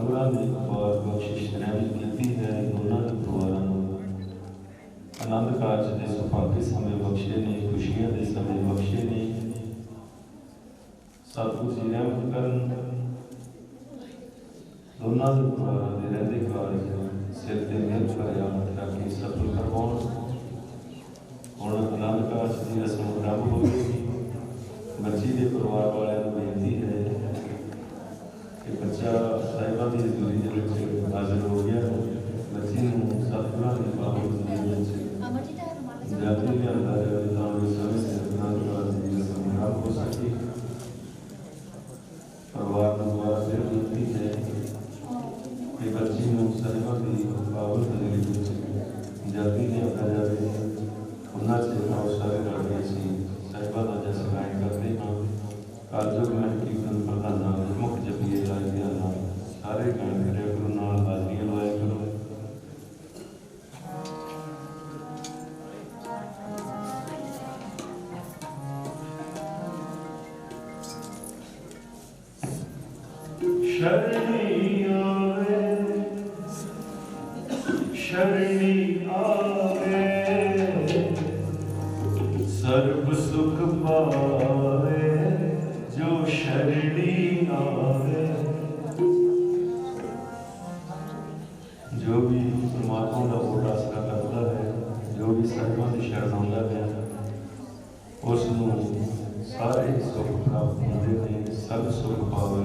गुरुकुलों की अपार बख्शिश रहमत की है। दोनों के परिवारों को आनंद कारज के सुभागे समय बख्शे ने, खुशियां के समय बख्शे ने। सतगुरु जी रहमत करन दोनों के परिवारों के रहते कारज सिर से मेहर कर हाथ रख के सफल करवाउण। हुण आनंद कारज की रस्म आरंभ होगी। बच्ची के परिवार वालों को बेनती है कि बच्चा साहिबा की हजूरी के हाजिर हो गया। बच्ची को सतगुरां की पावन हजूरी जल्दी लिया जाए ताकि समय से आनंद कारज की रस्म आरंभ हो सके। परिवार को द्वारा फिर बेनती है कि बच्ची को साहिबा की पावन हजूरी जल्दी लिया जाए। उन्होंने से आओ सारे करके साहिबा का जस गायन करते हैं। कारजों में कीर्तन प्रधान मुख जपिए लाए ध्यान सारे गायन करे गुरु नाल हाजरियां लवाया करो। शरणी आवे शरणी आवे सर्व सुख पावे जो शरणी आवे। जो भी परमात्मा का वोट आसरा करता है, जो भी साहिबां की शरण आउंदा है, उसनूं सारे सुख प्राप्त होते हैं। सब सुख पावे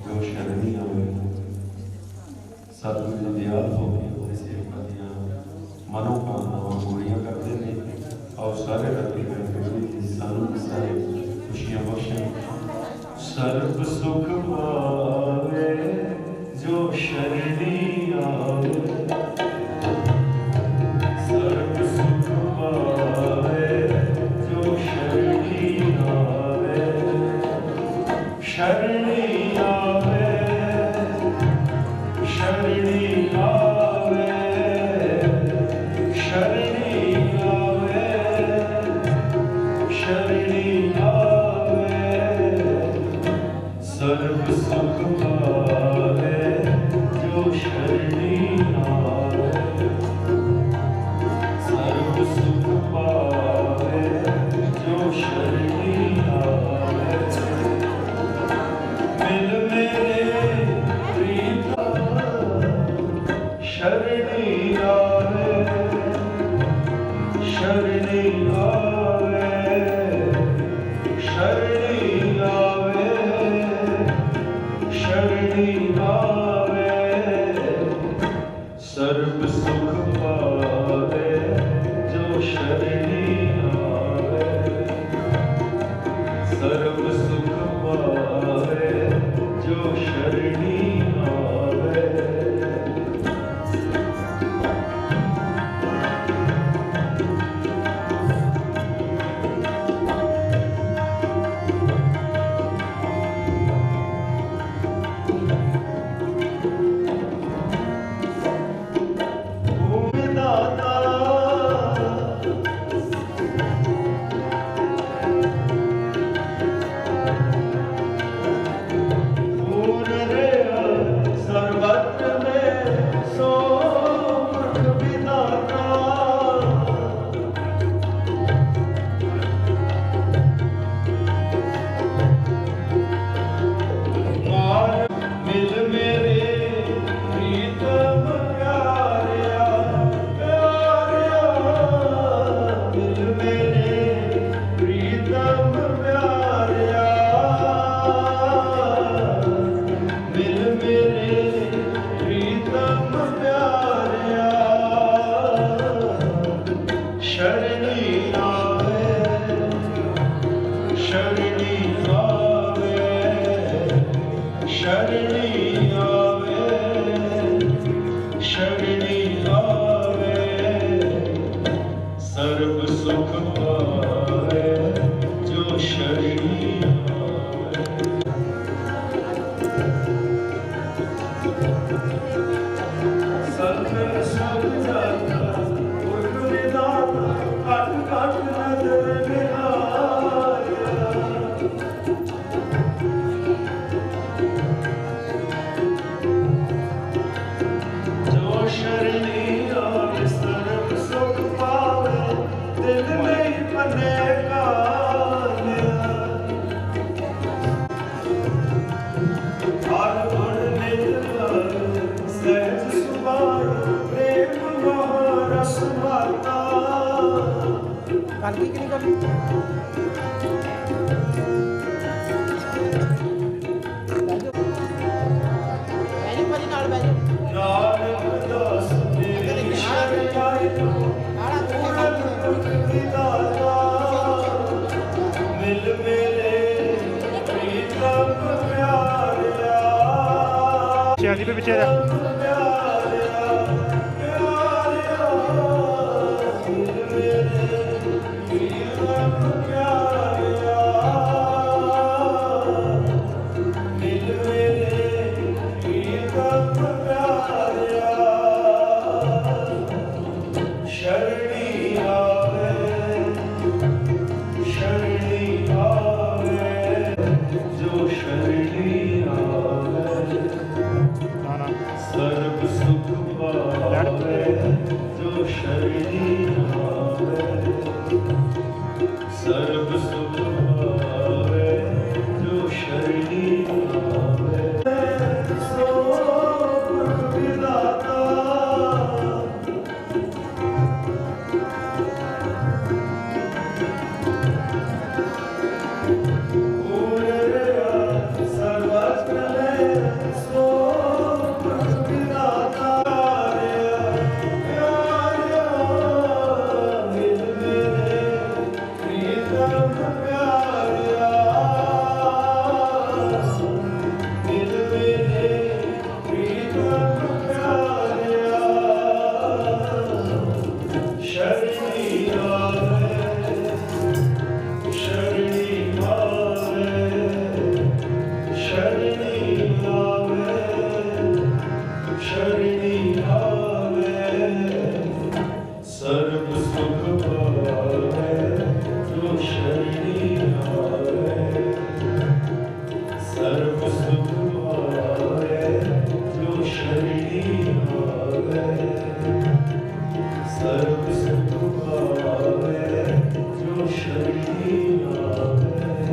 जो शरणी आवे। सतगुरु जी दयाल हो के सेवकां दीआं मनोकामनावां पूरीआं करते हैं। और सारे रखी सानू सारे खुशियां बख्शें। सर्व सुख पावे जो शरणी आवे। सर्व सुख पावे जो शरणी आवे। शरणी आवे शरणी आवे शरणी आवे शरणी आवे। सर्व सुख पावे जो शरणी आवे। सर्व सुख पावे जो शरणी आवे। मिल मेरे प्रीता शरणी आवे शरणी आवे शरणी आवे शरणी आवे। सर्व सुख पावे जो शरणी आवे। सर्व सुख पावे जो शरणी आवे। कर दी कि नहीं कर पे पीछे जा सर्व सुख पावे जो शरणी आवे, सर्व सुख पावे जो शरणी आवे। सो गुरु विधाता सर्व सुख पावे जो शरणी आवे, सर्व सुख पावे जो शरणी आवे, सर्व सुख पावे जो शरणी आवे,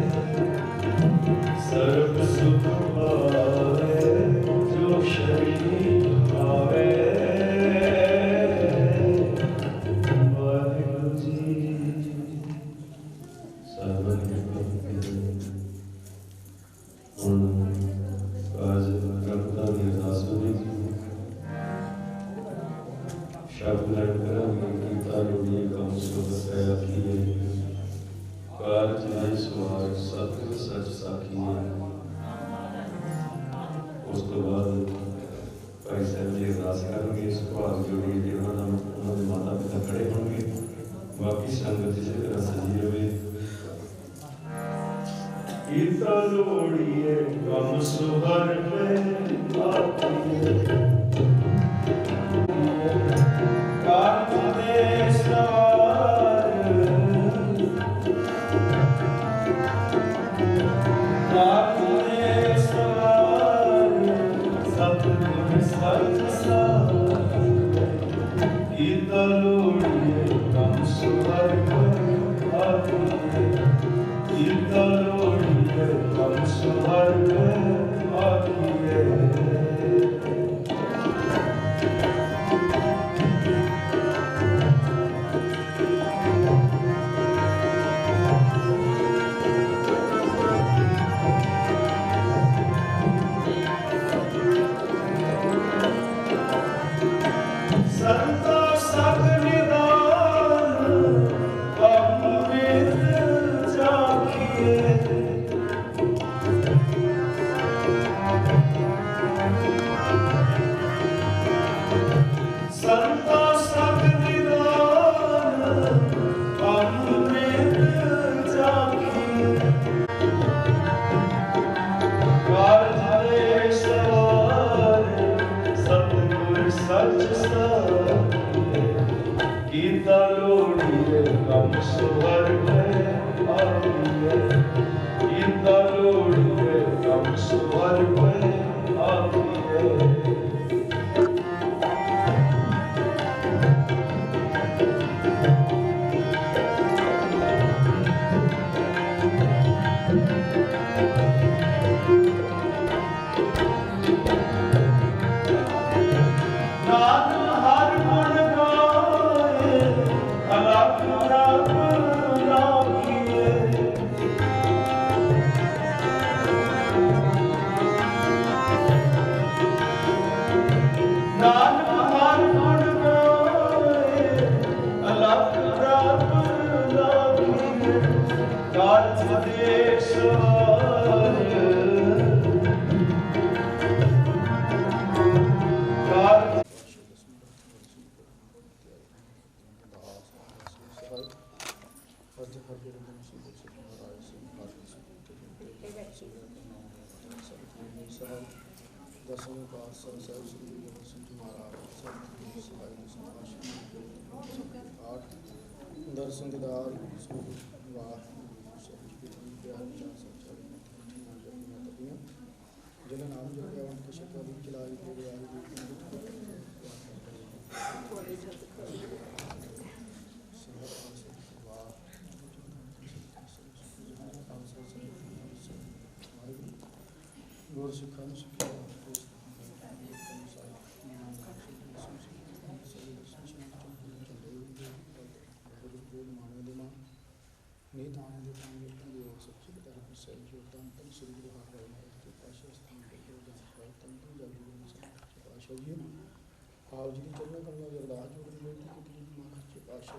सर्व सुख पावे जो शरणी आवे। शब्द लड़कर गीता लोड़ी कम सुख कया किए, कारज नहीं सुहार सत्य सच साखिए। उस तो बाद भाई साहब जी अरदास करेंगे, सुभाग जोड़ी जी उन्होंने माता पिता खड़े होंगे, बाकी संगत इसी तरह सजी रहे। गीता लोड़िए कम सुहर पे आती गीता लोड़िए कम सुहर में आती, गीता लोड़िए कम सुहर में आती। नाम हर गुण गाए अलग प्रभ दसवें पातशाह साहिब श्री गुरु गोबिंद सिंह जी महाराज सतगुरु सहाय संभाषण आठ दर्शन दीदार वाहिगुरू ਸਾਹਿਬ ਜੀ ਦੇ ਪਿਆਰ ਚਾਰ ਸੱਚਾ ਨਾਮ ਜਪੀਆਂ ਤਪੀਆਂ ਜਿਨ੍ਹਾਂ ਨਾਮ ਜਪਿਆ ਉਹਨਾਂ ਕੇ ਸ਼ਕਲ ਦੀ ਚਲਾਈ ਦੇ ਰਿਆਈ ਦੀ ਗੁਰ ਸਿੱਖਾਂ ਨੂੰ ਸਿੱਖਿਆ ਨਹੀਂ ਤਾਂ ਦੇ ਤਾਂ ਦੇ ਹੋ ਸੱਚੀ ਦਾ ਸਹਿ ਜੋਤਾਂ ਤਨ ਸ੍ਰੀ ਗੁਰੂ ਹਰਿਰਾਏ ਕੇ ਪਾਸ਼ਾ ਸਥਾਨ ਤੇ ਹੋ ਜਾਂ ਹੈ ਤਨ ਤੋਂ ਜਲਦੀ ਨੂੰ ਸੱਚੇ ਪਾਸ਼ਾ ਜੀ ਆਪ ਜੀ ਦੀ ਚਰਨਾਂ ਕਰਨਾ ਅਰਦਾਸ ਜੋ ਕਰੀ ਬੇਨਤੀ ਕੀਤੀ ਜੀ ਮਾਂ ਸੱਚੇ ਪਾਸ਼ਾ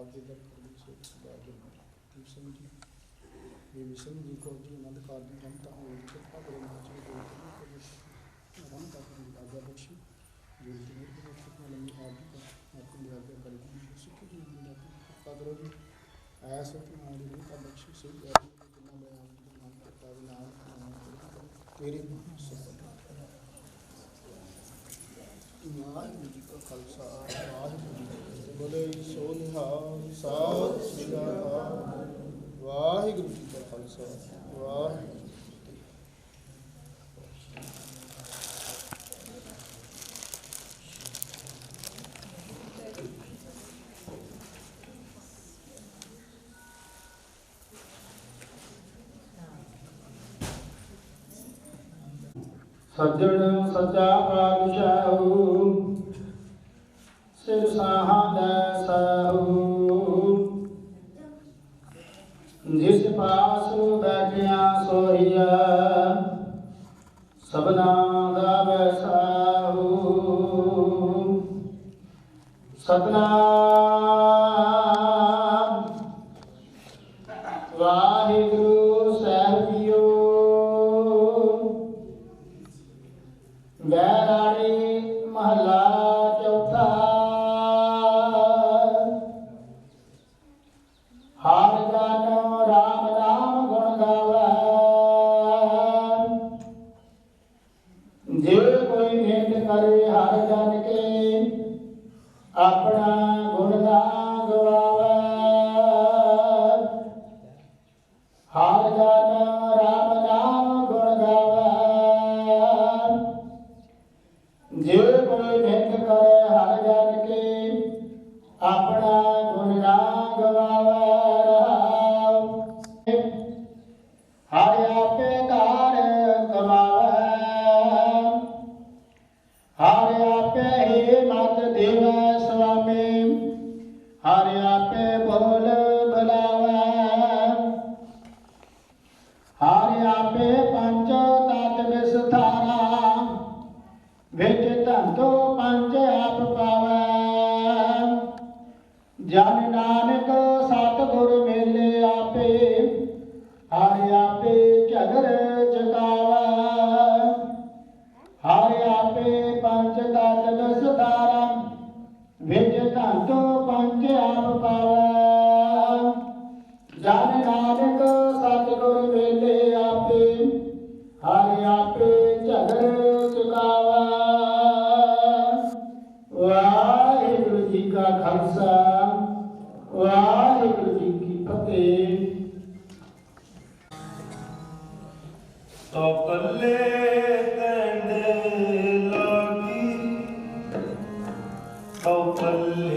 ਆਪ ਦੇ ਦਰ ਕਰਨੀ ਸੇ ਸਦਾ ਜਨ ਦੀਪ ਸਿੰਘ ਜੀ ਬੀਬੀ ਸਿੰਘ ਜੀ ਕੋ ਜੀ ਆਨੰਦ ਕਾਰਜ ਦੀ ਜਨਤਾ ਹੋਈ ਕਿ ਆਪਣੇ ਮਾਚ ਦੇ ਕੋਲ ਆਨੰਦ ਕਾਰਜ ਦੀ ਆਗਿਆ ਬਖਸ਼ੀ ਜੋ ਜੀ ਨੇ ਕਿਰਪਾ ਲੰਮੀ ਆਪ ਜੀ ਆਪਣੀ ਆਗਿਆ ਕਰੀ ਸਿੱਖੀ ਜੀ ਦੀ ਕਰੋ ਜੀ ऐसे तुम्हारी का बख्शी से जितना मैं आपके नाम करता हूँ नाम तेरे वाहिगुरू जी का खालसा वाहिगुरू जी बोले सो निहाल साध श्री अकाल वाहिगुरू जी का खालसा वाहिगुरू सज्जन सच्चा पातशाहू सिर साहां दैसाहू जिस पास बैठिया सोहिया सबना दा बैसाहू सतनाम वाहिगुरू साहिब जीओ वैराणी महला चौथा हर जन राम नाम गुण गावै जे कोई निंद करे हर जन के अपना गुण ना गवावै हर जन राम नाम गुण गावै जे कोई निंद करे हर जन के अपना गुण ना गवावै रहाओ हर आपे कार कमावै हर आपे ही मत देवै स्वामी हर आपे बोल बुलावै हर आपे पंच तत विस्तारा विच धंधो पंच आप पावै जन नानक सतगुर मेले आपे हर आपे झगर चकावै हर आपे पंच तत विस्तारा विच धंधो पंच आप पावै जन नानक सतगुर मेले आपे हर आपे झगर चुकावै वाहिगुरू जी का खालसा वाहिगुरू जी की फतेह। तो पल्ले कंडे लागी तो पल्ले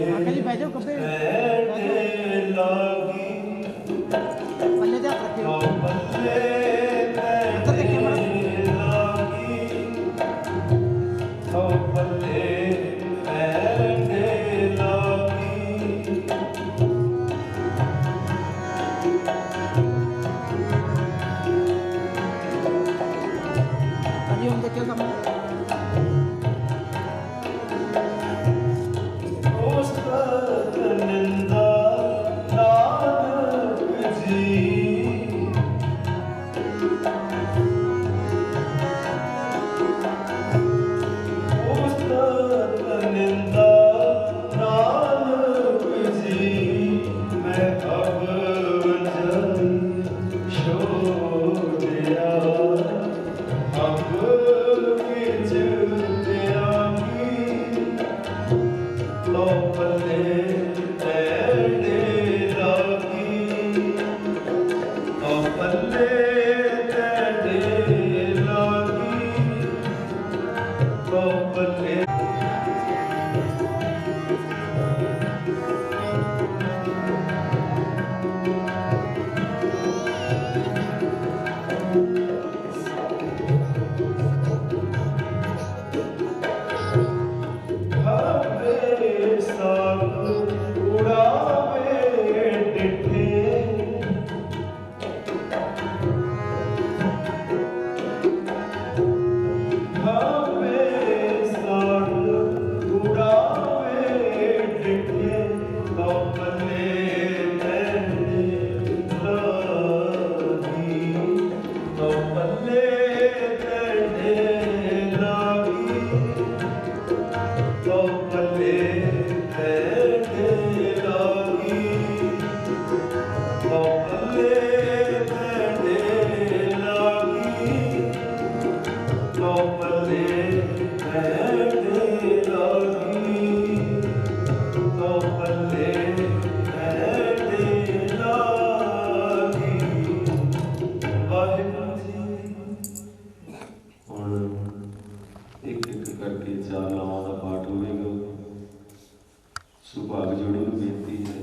ਸੁਭਾਗ ਜੋੜੀ ਨੂੰ ਬੇਨਤੀ ਹੈ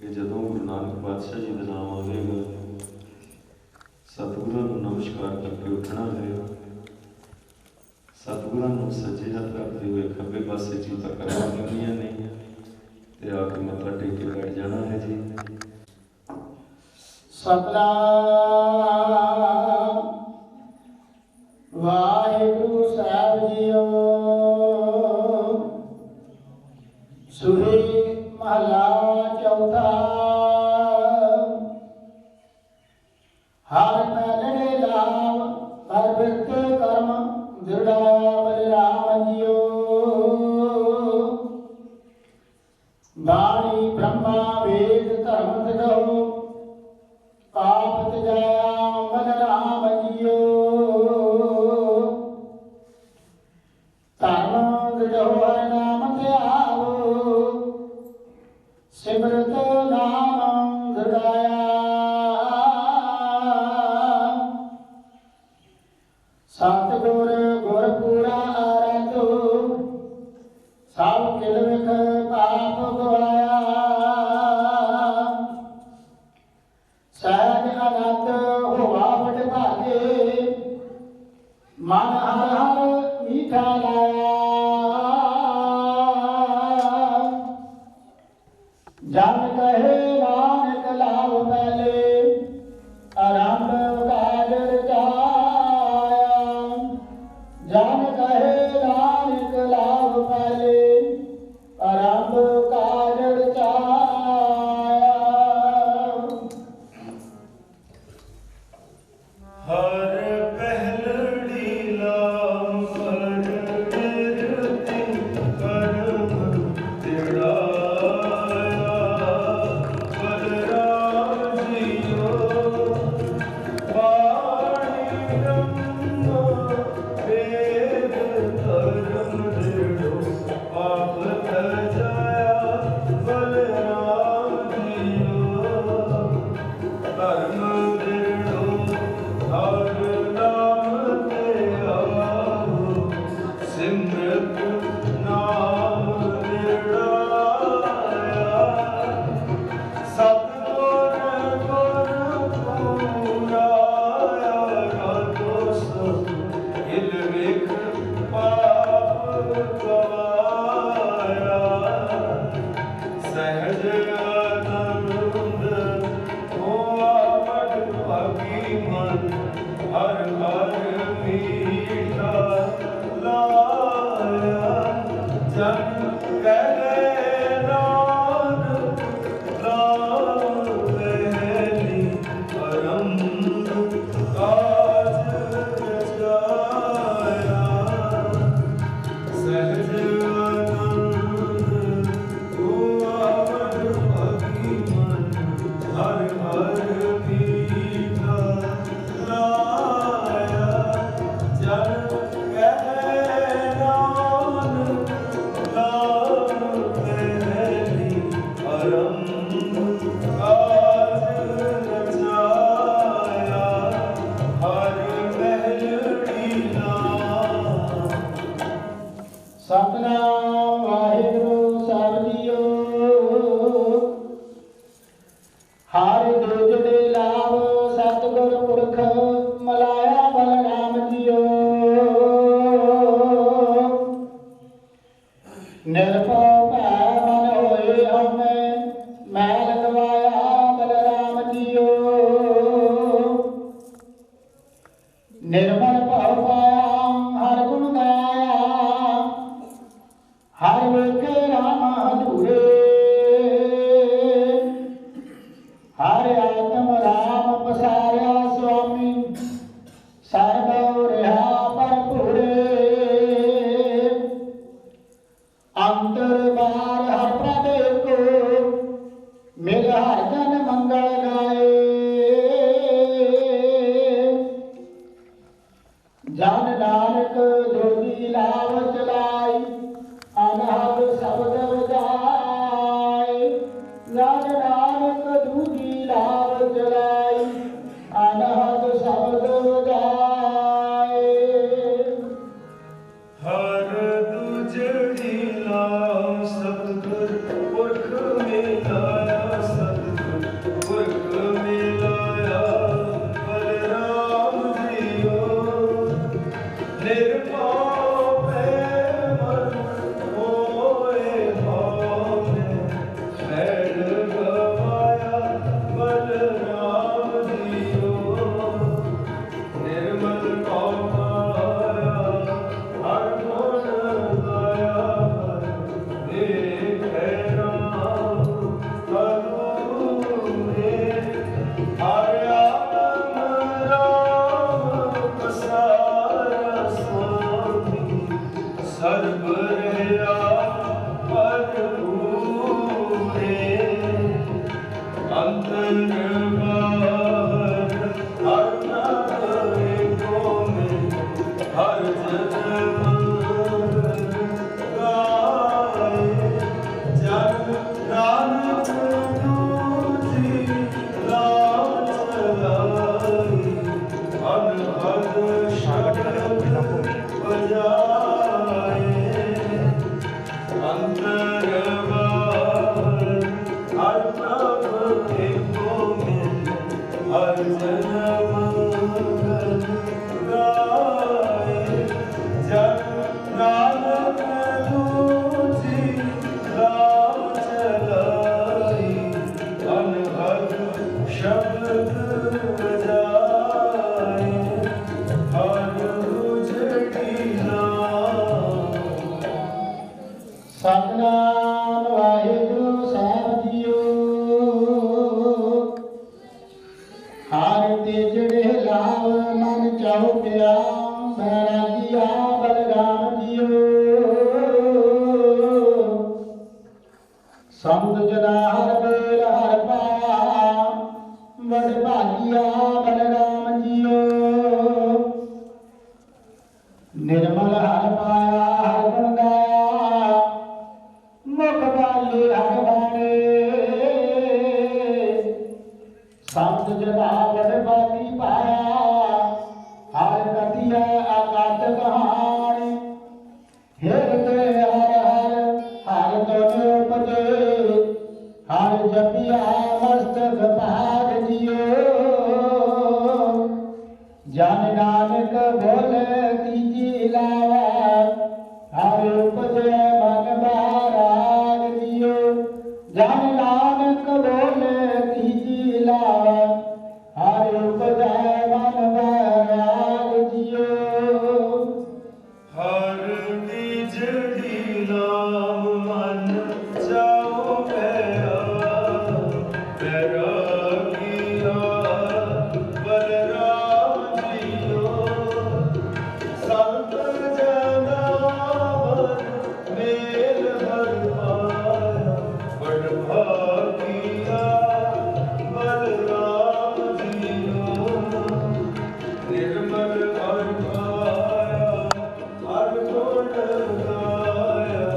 ਕਿ ਜਦੋਂ ਗੁਰੂ ਨਾਨਕ ਪਾਤਸ਼ਾਹ ਜੀ ਦਾ ਨਾਮ ਆਵੇਗਾ ਸਤਿਗੁਰਾਂ ਨੂੰ ਨਮਸਕਾਰ ਕਰਕੇ ਉੱਠਣਾ ਹੈ। ਸਤਿਗੁਰਾਂ ਨੂੰ ਸੱਜੇ ਹੱਥ ਰੱਖਦੇ ਹੋਏ ਖੱਬੇ ਪਾਸੇ ਚੀਤਾਂ ਕਰਵਾ ਲੈਣੀਆਂ ਨੇ ਤੇ ਆ ਕੇ ਮੱਥਾ ਟੇਕ ਕੇ ਬੈਠ ਜਾਣਾ ਹੈ ਜੀ। ਸਤਨਾਮ ਵਾਹਿਗੁਰੂ ਸਾਹਿਬ ਜੀਓ। ਸੁਹੀ ਮਹਲਾ ਚੌਥਾ। ਹਰ ਪਹਿਲੇ ਲਾਭ ਹਰ ਬਿਰਤ ਕਰਮ ਦ੍ਰਿੜਾਇਆ ਬਲਿਰਾਮ ਜੀਓ। ਬਾਣੀ ਬ੍ਰਹਮਾ ਵੇਦ ਧਰਮ ਦਿਗੋ ਪਾਪ ਤਜਾਇਆ ਬਲਿਰਾਮ ਜੀਓ। ਧਰਮ ਦਿਗੋ ਹਰ ਨਾਮ ਧਿਆਵੋ ਸਿਮਰਤ ਨਾਮ ਦ੍ਰਿੜਾਇਆ। ਸਤਿਗੁਰ ਗੁਰ ਪੂਰਾ ਆਰਾਧੋ ਸਭ ਕਿਲ ਵਿਖ ਪਾਪ ਗਵਾਇਆ। ਸਹਿਜ ਅਨੰਤ ਹੋਵਾ ਵਡ ਭਾਗੇ ਮਨ ਹਰ ਹਰ ਮੀਠਾ ਲਾਇਆ। ਜਨ ਕਹੇ ਨਾਨਕ ਲਾਭ ਪਹਿਲੇ ਆਰੰਭ ਕਾਜ ਰਚਾਇਆ। ਜਨ ਕਹੇ ਨਾਨਕ ਲਾਭ ਪਹਿਲੇ ਆਰੰਭ ਕਾਜ ਰਚਾਇਆ। ਹਰ ਪਹਿਲੜੀ ਲਾਮ ਪਰ ਨਿਰਤੀ ਕਰਮ ਤਿੜਾਇਆ। ਬਲਰਾਮ ਜੀਓ ਬਾਣੀ ਬ੍ਰਹਮ ਵੇਦ ਧਰਮ ਸਤਿਨਾਮ ਵਾਹਿਗੁਰੂ ਸਾਹਿਬ ਜੀਓ। ਹਰਿ ਦੁਜੜੇ ਲਾਭ ਸਤਿਗੁਰ ਪੁਰਖ ਮਲਾਇਆ ਬਲਰਾਮ ਜੀਓ। ਨਿਰਭਉ ਭੈ ਮਨ ਹੋਏ ਹਉਮੈ ਮੈਲ ਗਵਾਇਆ ਬਲਰਾਮ ਜੀਓ। ਨਿਰਮਲ ਭਉ ਪਾਇਆ ਹਰਿ ਗੁਣ ਗਾਇਆ ਹਰਿ ਵੇਖੇ ਰਾਮ ਹਦੂਰੇ। ਹਰਿ ਆਤਮ ਰਾਮ ਪਸਾਰਿਆ ਸੁਆਮੀ ਸਰਬਉ ਰਿਹਾ ਭਰਪੂਰੇ। ਅੰਤਰ ਬਾਹਰ ਹਰਿ ਪ੍ਰਭ ਏਕੋ ਮਿਲ ਹਰਿ ਜਨ ਮੰਗਲ ਗਾਏ। ਜਨ ਨਾਨਕ ਜੋਗੀ ਲਾਭ ਚਲਾਈ ਅਨਹਦ ਸ਼ਬਦ ਵਜਾਏ। ਜਨ ਨਾਨਕ ਜੋਗੀ ਲਾਭ ਚਲਾਈ ਅਨਹਦ ਸ਼ਬਦ ਵਜਾਏ। ਹਰ ਦੁਜੜੀ ਲਾਭ ਸਤਿਗੁਰ ਪੁਰਖ ਮਿਲਾਇਆ। ਸਤਿਗੁਰ ਪੁਰਖ ਮਿਲਾਇਆ ਬਲਰਾਮ ਜੀਓ। ਨਿਰਭਉ ਭੈ ਮਨ ਹੋਏ ਹਉਮੈ ਮੈਲ ਗਵਾਇਆ ਬਲਰਾਮ ਜੀਓ। ਨਿਰਮਲ ਭਉ ਪਾਇਆ ਹਰਿ ਗੁਣ ਗਾਇਆ ਵੇਖੈ ਰਾਮ ਹਦੂਰੇ। ਹਰਿ ਆਤਮ ਰਾਮ ਪਸਾਰਿਆ ਸੁਆਮੀ ਸਰਬ ਰਿਹਾ ਭਰਪੂਰੇ। ਅੰਤਰ ਬਾਹਰ ਹਰਿ ਨਾਮ ਏਕੋ ਮਿਲ ਹਰਿ ਜਨ ਮੰਗਲ ਗਾਏ। ਜਨ ਨਾਨਕ ਦੂਜੀ ਲਾਭ ਚਲਾਈ ਅਨਹਦ ਸ਼ਬਦ ਵਜਾਏ। ਅੰਤਰ ਬਾਹਰ ਹਰਿ ਪ੍ਰਭ ਏਕੋ ਮਿਲ ਹਰਿ ਜਨ ਮੰਗਲ ਗਾਏ। ਜਨ ਨਾਨਕ ਦੂਜੀ ਲਾਭ ਚਲਾਈ ਅਨਹਦ ਸ਼ਬਦ ਵਜਾਏ। ਹਰਿ ਦੁਜੜੀ ਲਾਭ। ਸਤਿਨਾਮ ਵਾਹਿਗੁਰੂ ਸਾਹਿਬ ਜੀਓ। ਹਰਿ ਤੇਜੜੇ ਲਾਭ ਮਨ ਚਾਹੁ ਪਿਆ ਬੈਰਾਗੀਆ ਬਲਰਾਮ ਜੀਓ। ਸੰਤ ਜਨਾ ਹਰਿ ਬੇਲ ਹਰਿ ਪਾਇਆ ਵਡ ਭਾਗੀਆ ਬਲਰਾਮ ਜੀਓ। ਨਿਰਮਲ ਹਰਿ ਪਾਇਆ ਹਰਿ ਗੁਣ ਗਾਇਆ ਮੁਖ ਬਾਲੇ ਹਰਿ ਬਾਣੇ। ਸੰਤ ਜਨਾ ਵਡ ਭਾਗੀ ਪਾਇਆ ਹਰਿ ਕਥਿਆ ਆਕਾਟ ਕਹਾਣੀ। ਹਿਰਦੇ ਹਰਿ ਹਰਿ ਹਰਿ ਤੁਮ ਉਪਜੇ ਹਰਿ ਜਪਿਆ ਮਸਤਕ ਭਾਗ ਜੀਓ। ਜਨ ਨਾਨਕ ਬੋਲੇ ਤੀਜੀ ਲਾਵਾ ਹਰਿ ਉਪਜੈ ਮਨ ਬਾਰਾਗ ਜੀਓ। ਜਨ ਨਾਨਕ ਬੋਲੇ ਤੀਜੀ ਲਾਵਾ ਹਰਿ ਉਪਜੈ ਮਨ ਬਾਰਾਗ ਜੀਓ। ਹਰ ਦੁਜੜੀ ਲਾਭ ਮਨ ਚਾਉ ਪਿਆ ਬੈਰਾਗੀਆ ਬਲਰਾਮ ਜੀਓ। ਸੰਤ ਜਨਾ ਮੇਲ ਹਰਿ ਪਾਇਆ ਬੜ ਭਾਗੀਆ ਬਲਰਾਮ ਜੀਓ। ਨਿਰਮਲ ਹਰਿ ਪਾਇਆ ਹਰਿ ਗੁਣ ਗਾਇਆ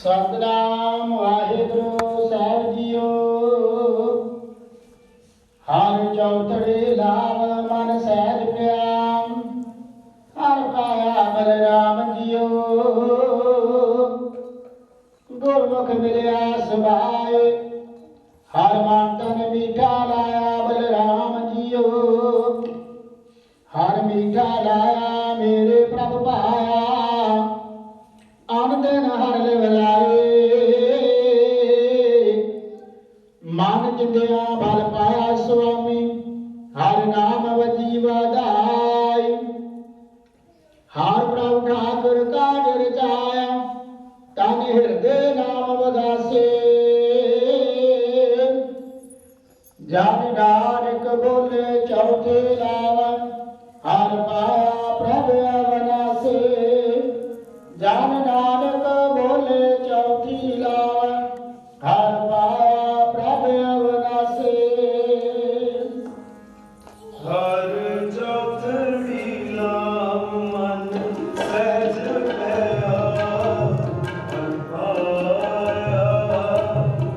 ਸਤਨਾਮ ਵਾਹਿਗੁਰੂ ਸਾਹਿਬ ਜੀਓ। ਹਰ ਚੌਥੜੇ ਲਾਭ ਮਨ ਸਹਿਜ ਪਿਆਮ, ਹਰ ਪਾਇਆ ਬਲਰਾਮ ਜੀਓ। ਗੁਰਮੁਖ ਮਿਲਿਆ ਸੁਭਾਏ, ਹਰ ਮਨ ਤਨ ਮੀਠਾ ਲਾਇਆ ਬਲਰਾਮ ਜੀਓ। ਹਰ ਮੀਠਾ ਲਾਇਆ ਮੇਰੇ ਪ੍ਰਭ ਪਾਇਆ, ਅਨ ਦਿਨ ਹਰ ਲਿਵ ਲਾਏ। ਮਨ ਚਿੰਦਿਆ ਬਲ ਪਾਇਆ ਸੁਆਮੀ, ਹਰ ਨਾਮ ਵਜੀ ਵਧਾਈ। ਹਰ ਪ੍ਰਭ ਠਾਕੁਰ ਕਾਜ ਰਚਾਇਆ, ਤਨ ਹਿਰਦੇ ਨਾਮ ਵਗਾਸੇ। ਜਨ ਨਾਨਕ ਬੋਲੇ ਚੌਥੇ ਲਾਵ, ਹਰ ਪਾਇਆ ਪ੍ਰਭ ਅਵਨਾਸੇ। ਜਨ ਨਾਨਕ ਬੋਲੇ ਚੌਥੀ ਲਾਵ, ਹਰ ਪਾਇਆ ਪ੍ਰਭ ਅਵਨਾਸੇ। ਹਰ ਚੌਥੜੀ ਲਾਮ ਮਨ ਸਹਿਜ ਪਿਆ, ਹਰ ਪਾਇਆ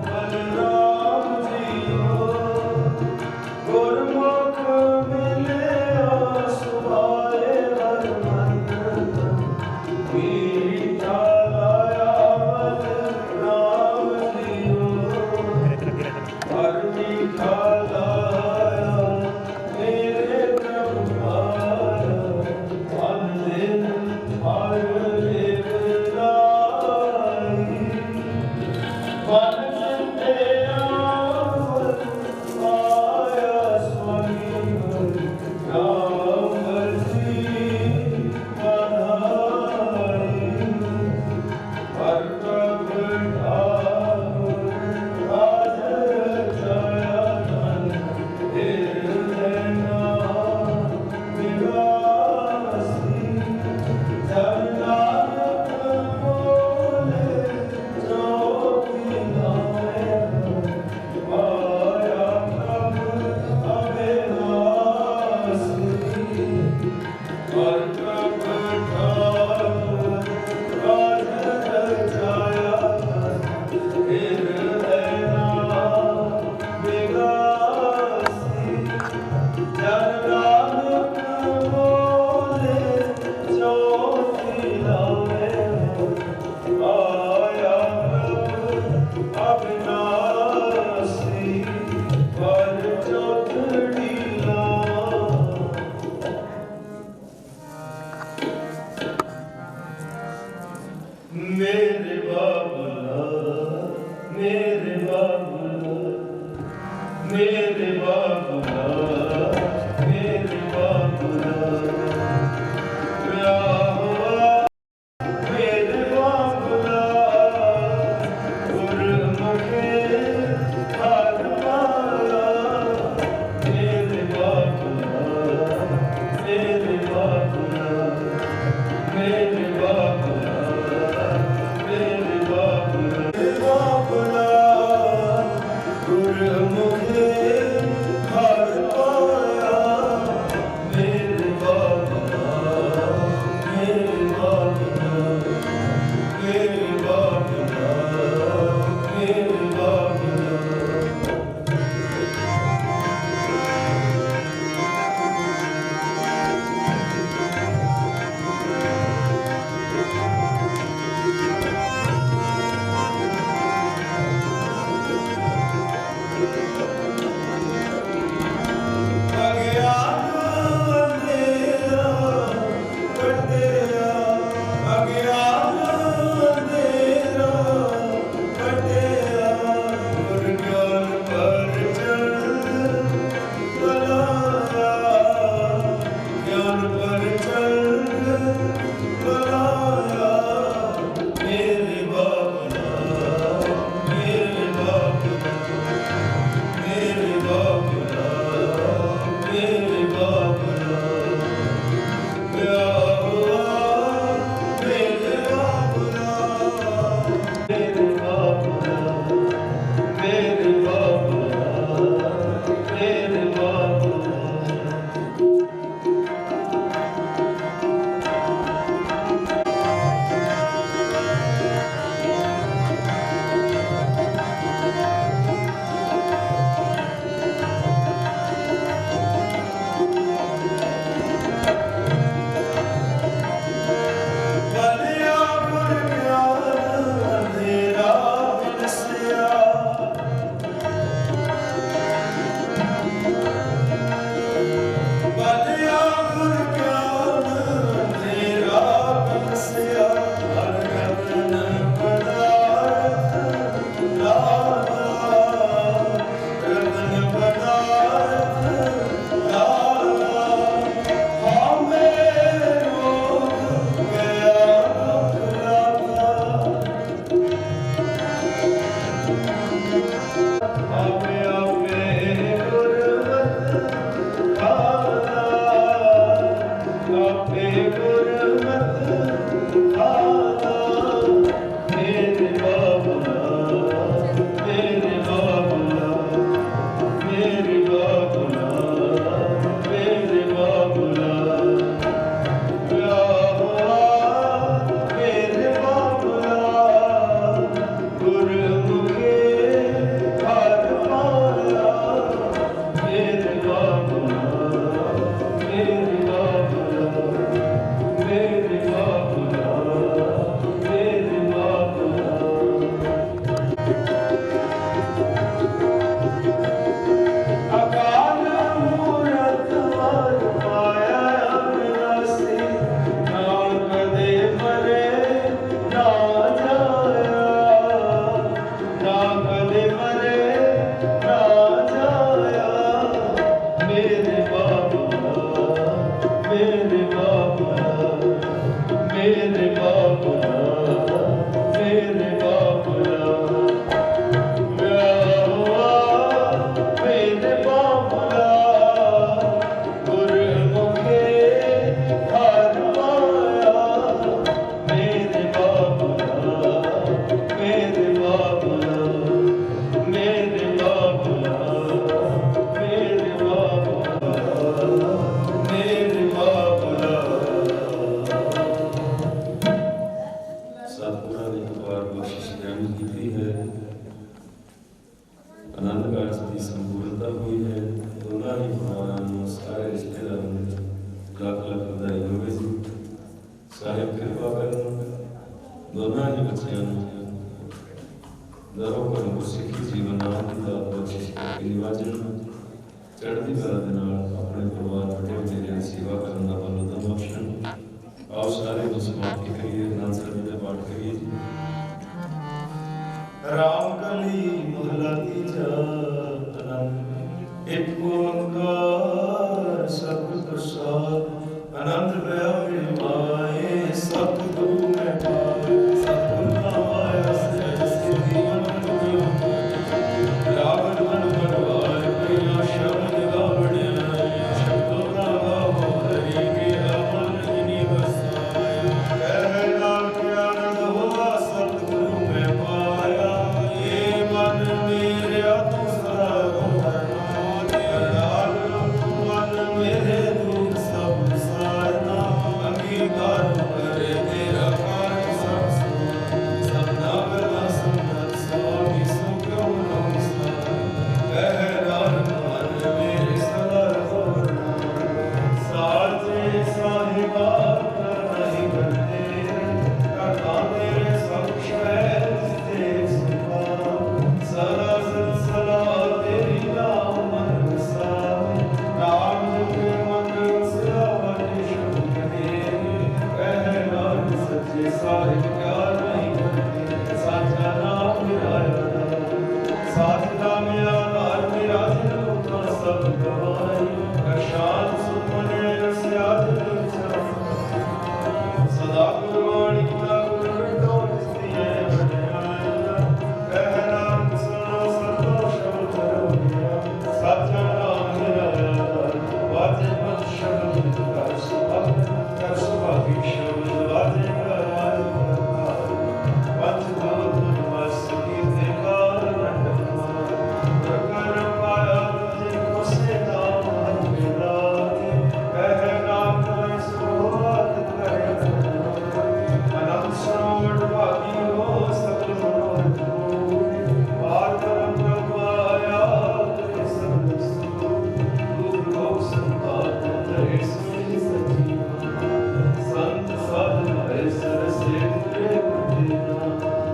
ਬਲਰਾਮ ਜੀਓ। ਗੁਰਮੁਖ ਮਿਲਿਆ ਸੁਭਾਏ, ਹਰ ਮਨ ਮੀਠਾ ਲਾਇਆ ਬਲਰਾਮ ਜੀਓ। ਹਰ ਮੀਠਾ ਲਾਇਆ ਮੇਰੇ ਪ੍ਰਭ ਪਾਇਆ, ਅਨ ਦਿਨ ਹਰ ਲਿਵ ਲਾਈ। ਮਨ ਚਿੰਤਿਆ ਪਾਇਆ ਸੁਆਮੀ, ਨਾਮ ਵਜੀ ਵਧਾਈ। ਹਰ ਪ੍ਰਭ ਠਾਕੁਰ ਕਾਜ ਰਚਾਇਆ, ਤਨ ਹਿਰਦੈ ਨਾਮ ਵਿਗਾਸੀ। ਜਨ ਨਾਨਕ ਬੋਲੇ ਚੌਥੀ ਲਾਵੇ, ਪਾਇਆ ਪ੍ਰਭ ਅਬਿਨਾਸੀ। ਹਰ ਪ੍ਰਭ ਠਾਕੁਰ ਕਾਜ ਰਚਾਇਆ, ਤਨ ਹਿਰਦੈ ਨਾਮ ਵਿਗਾਸੀ। ਜਨ ਨਾਨਕ ਬੋਲੇ ਚੌਥੀ ਲਾਵੇ, ਪਾਇਆ ਪ੍ਰਭ ਅਬਿਨਾਸੀ। ਹਰ ਚੌਥੜੀ ਲਾਮ। ਮੇਰੇ ਬਾਬਲਾ, ਮੇਰੇ ਬਾਬਲਾ, ਮੇਰੇ ਬਾਬਲਾ, ਮੇਰੇ ਬਾਬਲਾ। ਵਿਆਹ ਹੋਆ ਮੇਰੇ ਬਾਬਲਾ, ਗੁਰਮੁਖੇ ਹਰ ਪਾਇਆ। ਮੇਰੇ ਬਾਬਲਾ, ਮੇਰੇ ਬਾਬਲਾ, ਮੇਰੇ ਬਾਬਲਾ, ਮੇਰੇ ਬਾਬਲਾ। ਮੇਰੇ ਬਾਬਲਾ, ਗੁਰਮੁਖੇ ਉਹਨਾਂ ਨੇ ਪਰਿਵਾਰ ਬਖਸ਼ਿਸ਼ ਜਾਣੀ ਕੀਤੀ ਹੈ। ਆਨੰਦ ਕਾਰਜ ਦੀ ਸੰਪੂਰਨਤਾ ਹੋਈ ਹੈ। ਦੋਨਾਂ ਹੀ ਪਰਿਵਾਰਾਂ ਨੂੰ, ਸਾਰੇ ਰਿਸ਼ਤੇਦਾਰਾਂ ਨੂੰ ਲੱਖ ਲੱਖ ਵਧਾਈ ਹੋਵੇ ਜੀ। ਸਾਹਿਬ ਕਿਰਪਾ ਕਰਨ ਦੋਨਾਂ ਹੀ ਬੱਚਿਆਂ ਨੂੰ ਦਰੋਂ ਕਰਮ ਸਿੱਖੀ ਜੀਵਨ ਨਾਮ ਦੀ ਦਾਤ ਬਖਸ਼ਿਸ਼ ਕਰਕੇ ਨਿਵਾਜਣ, ਚੜ੍ਹਦੀ ਕਲਾ ਦੇ ਨਾਲ ਆਪਣੇ ਪਰਿਵਾਰ ਵੱਡੇ ਵਡੇਰਿਆਂ ਦੀ ਸੇਵਾ ਕਰਨ ਦਾ ਬਲ ਉਦਮ ਬਖਸ਼ਣ। ਆਓ ਸਾਰੇ ਨੂੰ ਸਮਾਪਤੀ ਕਰੀਏ, ਆਨੰਦ ਸਾਹਿਬ ਦਾ ਪਾਠ ਕਰੀਏ ਜੀ। ਰਾਮ ਕਲੀ ਮਹਲਾ ਤੀਜਾ। ਇੱਕ ਓੰਕਾਰ ਸਤਿ ਪ੍ਰਸਾਦ। ਅਨੰਦ ਭਇਆ ਮੇਰੇ ਮਾਏ ਸਤਿਗੁਰੂ ਮੈਂ ਪਾਏ। ਸਤਿਗੁਰੂ ਨਾਮ ਆਇਆ ਸੇ ਸਿੱਧੀ ਅਨੰਦ ਰਾਵਣ ਮਨ ਮਨਵਾਏ ਪਿਆ ਸ਼ਬਦ ਗਾਵਣਿਆ। ਸ਼ਬਦੋ ਦਾ ਗਾਵੋ ਹਰੀ ਕੇ ਅਮਨ ਜਿਨੀ ਵਸਾਇਆ। ਕਹਿ ਨਾਮ ਕੇ ਆਨੰਦ ਹੋਆ ਸਤਿਗੁਰੂ ਮੈਂ ਪਾਇਆ। ਇਹ ਮਨ ਮੇਰਿਆ ਤੂੰ ਸਦਾ ਮੇਰੇ ਦੁੱਖ ਸਭ ਸਾਰਨਾ। ਅੰਗੀਕਾਰ ਕਰੇ ਤੇਰਾ ਕਾਜ ਸਭ ਸਭਨਾ ਕਰਨਾ ਸੰਗਤ ਸੁਆਮੀ ਸੁਖਿਓ ਨਮਸਕਾਰ। ਕਹਿ ਨਾਨਕ ਮਨ ਮੇਰੇ ਸਦਾ ਰੋਣਾ। ਸਾਚੇ ਸਾਹਿਬਾ ਨਹੀਂ ਕਰਤੇ ਕਰਤਾ ਤੇਰੇ ਸਭ ਸ਼ੈ ਤੇ ਸੁਖਾ। ਸਦਾ ਸਦਾ ਤੇਰੀ ਨਾਮ ਮਨ ਵਸਾਵੇ। ਰਾਮ ਜਪੇ ਮਨ ਸਿਆਵਨ ਸ਼ਬਦ ਕਹੇ। ਕਹਿ ਨਾਨਕ ਸੱਚੇ ਸਾਹਿਬ ਪਿਆਰ ਨਹੀਂ ਕਰਤੇ। ਸਾਚਾ ਨਾਮ ਮੇਰਾ ਸਾਚ ਨਾਮ ਆਧਾਰ ਮੇਰਾ ਜਿਨ ਉਤਮ ਸਭ ਗਵਾਈ। ਰਸ਼ਾਨ ਸੁਮਨੇ ਰਸਿਆਦ ਸਦਾ ਗੁਰਬਾਣੀ ਦਾ ਗੁਰ ਤੋਂ ਜਿਸਤੀਏ ਵਡਿਆਈਆਂ। ਕਹਿ ਨਾਨਕ ਸੁਣੋ ਸਤੋ ਸ਼ਬਦ ਰੋਗਿਆ। ਸਾਚਾ ਨਾਮ ਮੇਰਾ ਵਾਜੇ ਮਨ ਸ਼ਬਦ ਕਰ ਸੁਭਾਗੀ ਸ਼ਬਦ ਵਾਜੇ ਕਰ ਪੰਜ ਦੋਤ ਵਸ ਕੀਤੇ ਕਾਰਨ ਕਰ ਪਾਇਆ ਜਿਨ ਕੋ ਸੇ ਨਾਮ ਮੇਰਾ। ਕਹਿ ਨਾਮ ਕਰੇ ਸੁਭਾਤ ਕਰੇ ਅਨੰਦ ਸਰੋਵਰ ਭਾਗੀ ਹੋ ਸਕਲ ਮਨੋਰਥ ਪੂਰੇ। ਪਾਰ ਕਰਮ ਪ੍ਰਭ ਆਇਆ ਤੇ ਸਭ ਸੁ ਲੋਕ ਸੰਤਾਪ ਤਰੇ ਸੋਈ ਸਚੀ। ਸੰਤ ਸਾਧ ਭੈ ਸਰਸੇ ਤੁਰੇ ਬੁਝਿਆ।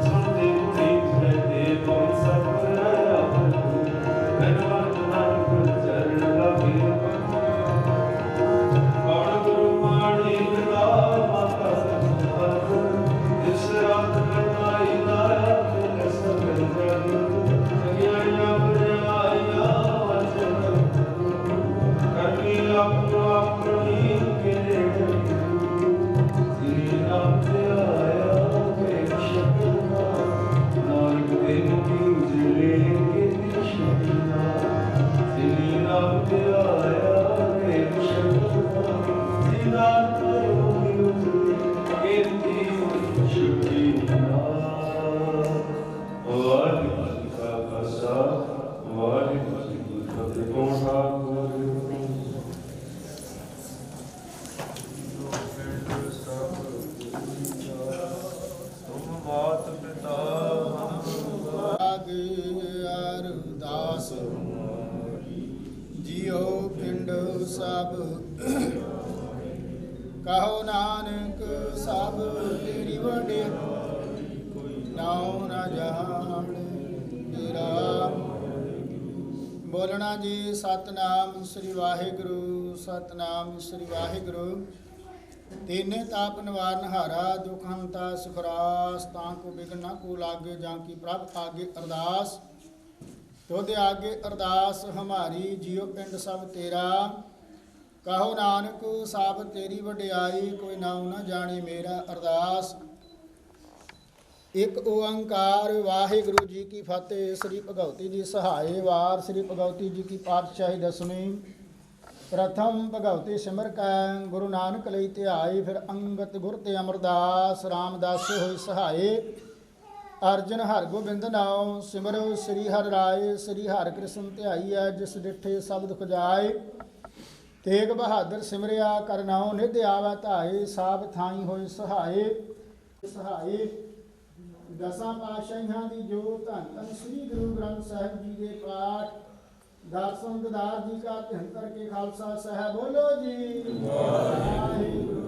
ਸੁਣਦੇ ਪੁਨੀਤ ਹੈ ਤੇ ਕੋਈ ਸਭ ਰਾਇਆ ਬਲ। ਧੰਨਵਾਦ ਨਾਨਕ ਚਰਨ ਲਾਗੇ ਕੌਣ ਗੁਰੂ ਮਾਣੀ ਪਿਤਾ ਮਾਤਾ ਸਤਿ। ਇਸ ਰਾਤ ਕਰਨਾਈ ਨਾਇਆ ਤੇ ਸਗਲ ਜਗ। ਜਗਿਆਈਆਂ ਬੁਝਾਈਆਂ ਵਚਨ ਕਰਨੀ ਆਪੋ ਆਪਣੀ ਕਿਨੇ ਜਗੀ। ਸ੍ਰੀ ਨਾਮ ਤੇ ਆਇਆ ਤੇ ਸ਼ਬਦ ਨਾਨਕ ਦੇ ਮੁਖੀ ਉਜਲੇ ਕੀਤੀ ਸ਼ਬੀਨਾ। ਸ੍ਰੀ ਨਾਮ ਤੇ ਆਇਆ ਤੇ ਸ਼ਬਦ ਸ੍ਰੀ ਨਾਨਕ ਦੇ ਮੁਖੀ ਉਜਲੇ ਕੀਤੀ ਸ਼ਬੀਨਾ। ਵਾਹਿਗੁਰੂ ਜੀ ਕਾ ਖਾਲਸਾ ਵਾਹਿਗੁਰੂ ਜੀ ਕੀ ਫਤਿਹ। ਕੌਣ ਸਾਹਿਬ ਮਾਤ ਪਿਤਾ ਅਰਦਾਸ ਜਿਉ ਪਿੰਡ ਸਭ ਕਹੋ ਨਾਨਕ ਸਭ ਤੇਰੀ ਵਡਿਆਈ। ਨਾਉ ਨਾ ਜਾਣ ਤੇਰਾ। ਬੋਲਣਾ ਜੀ ਸਤਨਾਮ ਸ੍ਰੀ ਵਾਹਿਗੁਰੂ। ਸਤਨਾਮ ਸ੍ਰੀ ਵਾਹਿਗੁਰੂ। ਤੀਨੇ ਤਾਪ ਨਿਵਾਰਨ ਹਾਰਾ ਦੁਖ ਹੰਤਾ ਸੁਖਰਾਸ। ਤਾਂ ਕੋ ਬਿਗਨ ਨਾ ਕੋ ਲਾਗੇ ਜਾਂ ਕੀ ਪ੍ਰਭ ਆਗੇ ਅਰਦਾਸ। ਤੋਦੇ ਆਗੇ ਅਰਦਾਸ ਹਮਾਰੀ ਜਿਉ ਪਿੰਡ ਸਭ ਤੇਰਾ। ਕਹੋ ਨਾਨਕ ਸਭ ਤੇਰੀ ਵਡਿਆਈ। ਕੋਈ ਨਾਉ ਨਾ ਜਾਣੇ ਮੇਰਾ ਅਰਦਾਸ। ਇੱਕ ਓੰਕਾਰ ਵਾਹਿਗੁਰੂ ਜੀ ਕੀ ਫਤਿਹ। ਸ੍ਰੀ ਭਗਵਤੀ ਜੀ ਸਹਾਏ ਵਾਰ। ਸ੍ਰੀ ਭਗਵਤੀ ਜੀ ਕੀ ਪਾਤਸ਼ਾਹੀ ਦਸਵੀਂ। ਪ੍ਰਥਮ ਭਗਵਤੀ ਸਿਮਰ ਕੈ ਗੁਰੂ ਨਾਨਕ ਲਈ ਧਿਆਏ। ਫਿਰ ਅੰਗਤ ਗੁਰ ਤੇ ਅਮਰਦਾਸ ਰਾਮਦਾਸ ਹੋਈ ਸਹਾਏ। ਅਰਜਨ ਹਰਗੋਬਿੰਦ ਨਾਉ ਸਿਮਰੋ ਸ੍ਰੀ ਹਰਿ ਰਾਏ। ਸ੍ਰੀ ਹਰਿ ਕ੍ਰਿਸ਼ਨ ਧਿਆਈਐ ਜਿਸ ਡਿਠੇ ਸਭ ਦੁਖ ਜਾਏ। ਤੇਗ ਬਹਾਦਰ ਸਿਮਰਿਆ ਕਰਨਾਉ ਨਿਧ ਆਵੈ ਧਾਏ। ਸਾਬ ਥਾਈ ਹੋਈ ਸਹਾਏ। ਸਹਾਏ ਦਸਾਂ ਪਾਤਸ਼ਾਹਾਂ ਦੀ ਜੋਤ ਧੰਨ ਧੰਨ ਸ੍ਰੀ ਗੁਰੂ ਗ੍ਰੰਥ ਸਾਹਿਬ ਜੀ ਦੇ ਪਾਠ ਦਰਸ਼ਨ ਦਿਦਾਰ ਜੀ का ਧਿਆਨ ਕਰਕੇ ਖਾਲਸਾ ਸਾਹਿਬ ਬੋਲੋ ਜੀ ਵਾਹਿਗੁਰੂ।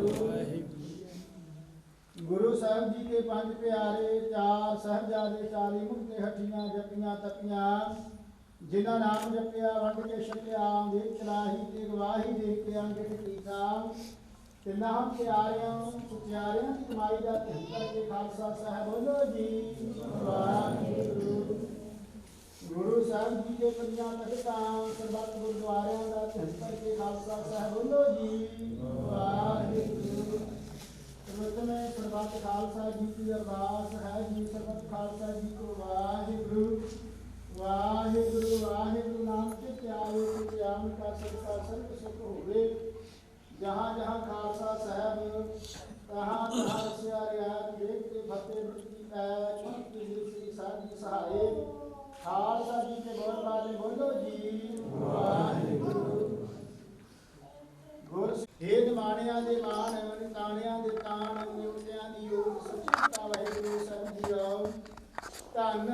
गुरु साहब जी के पंज प्यारे चार साहबजादे 40 मुक्ते हठियां जपियां तपियां जिन्हां नाम जपिया वंड के छकिया देख चलाही ते गवाही दे के अंगत कीता तिन्हां प्यारियां सुप्यारियां की कमाई दा धन करके खालसा साहब बोलो जी वाहिगुरू। गुरु साहब जी के पंजां तख्तां सरबत गुरुद्वारियां दा धन करके खालसा साहब बोलो जी वाहिगुरू। में सरबत खालसा जी की अरदास है जी सरबत खालसा जी को वाहिगुरू वाहिगुरू वाहिगुरू नाम के प्यारे से प्यार का सबका सर्व सुख होवे जहाँ जहाँ खालसा साहब तहाँ तहाँ रसिया रियात देखते फतेह वृत्ति श्री साहब जी सहाय खालसा जी के बोल वाले बोलो जी वाहिगुरू। गुर हेद माणिया दे मान ताणिया दे ताण निउटिया दी योग सचिता वाहिगुरू ਸਾਹਿਬ ਜੀਓ। ਧੰਨ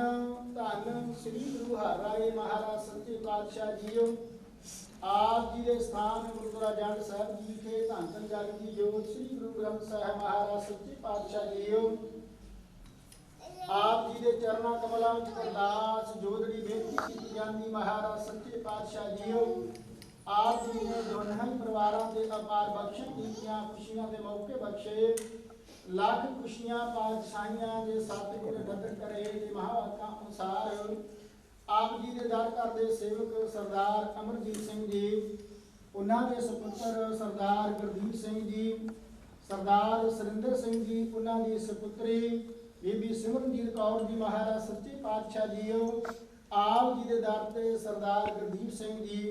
ਧੰਨ ਸ੍ਰੀ ਗੁਰੂ ਹਰਿ ਮਹਾਰਾਜ ਸੱਚੇ ਪਾਤਸ਼ਾਹ ਜੀਓ। ਆਪ ਜੀ ਦੇ ਸਥਾਨ ਗੁਰਦੁਆਰਾ ਜੰਡ ਸਾਹਿਬ ਜੀ ਵਿਖੇ ਧੰਨ ਧੰਨ ਜਗ ਦੀ ਜੋਤ ਸ੍ਰੀ ਗੁਰੂ ਗ੍ਰੰਥ ਸਾਹਿਬ ਮਹਾਰਾਜ ਸੱਚੇ ਪਾਤਸ਼ਾਹ ਜੀਓ। ਆਪ ਜੀ ਦੇ ਚਰਨਾਂ ਕਮਲਾਂ ਵਿੱਚ ਅਰਦਾਸ ਜੋਦੜੀ ਬੇਨਤੀ ਕੀਤੀ ਜਾਂਦੀ ਮਹਾਰਾਜ ਸੱਚੇ ਪਾਤਸ਼ਾਹ ਜੀਓ। आप जी ने दोनों परिवारों के अपार बख्शन कीतियां खुशियां के मौके बख्शे लाख खुशियां पातशाहियां के सतगुर नदर करे जे महावाका अनुसार आप जी के दर करते सेवक सरदार अमरजीत सिंह जी उन्होंने सुपुत्र सरदार गुरदीप सिंह जी सरदार सुरिंदर सिंह जी उन्होंने सुपुत्री बीबी सिमरनजीत कौर जी महाराज सच्चे पातशाह जीओ। आप जी के दर से सरदार गुरदीप सिंह जी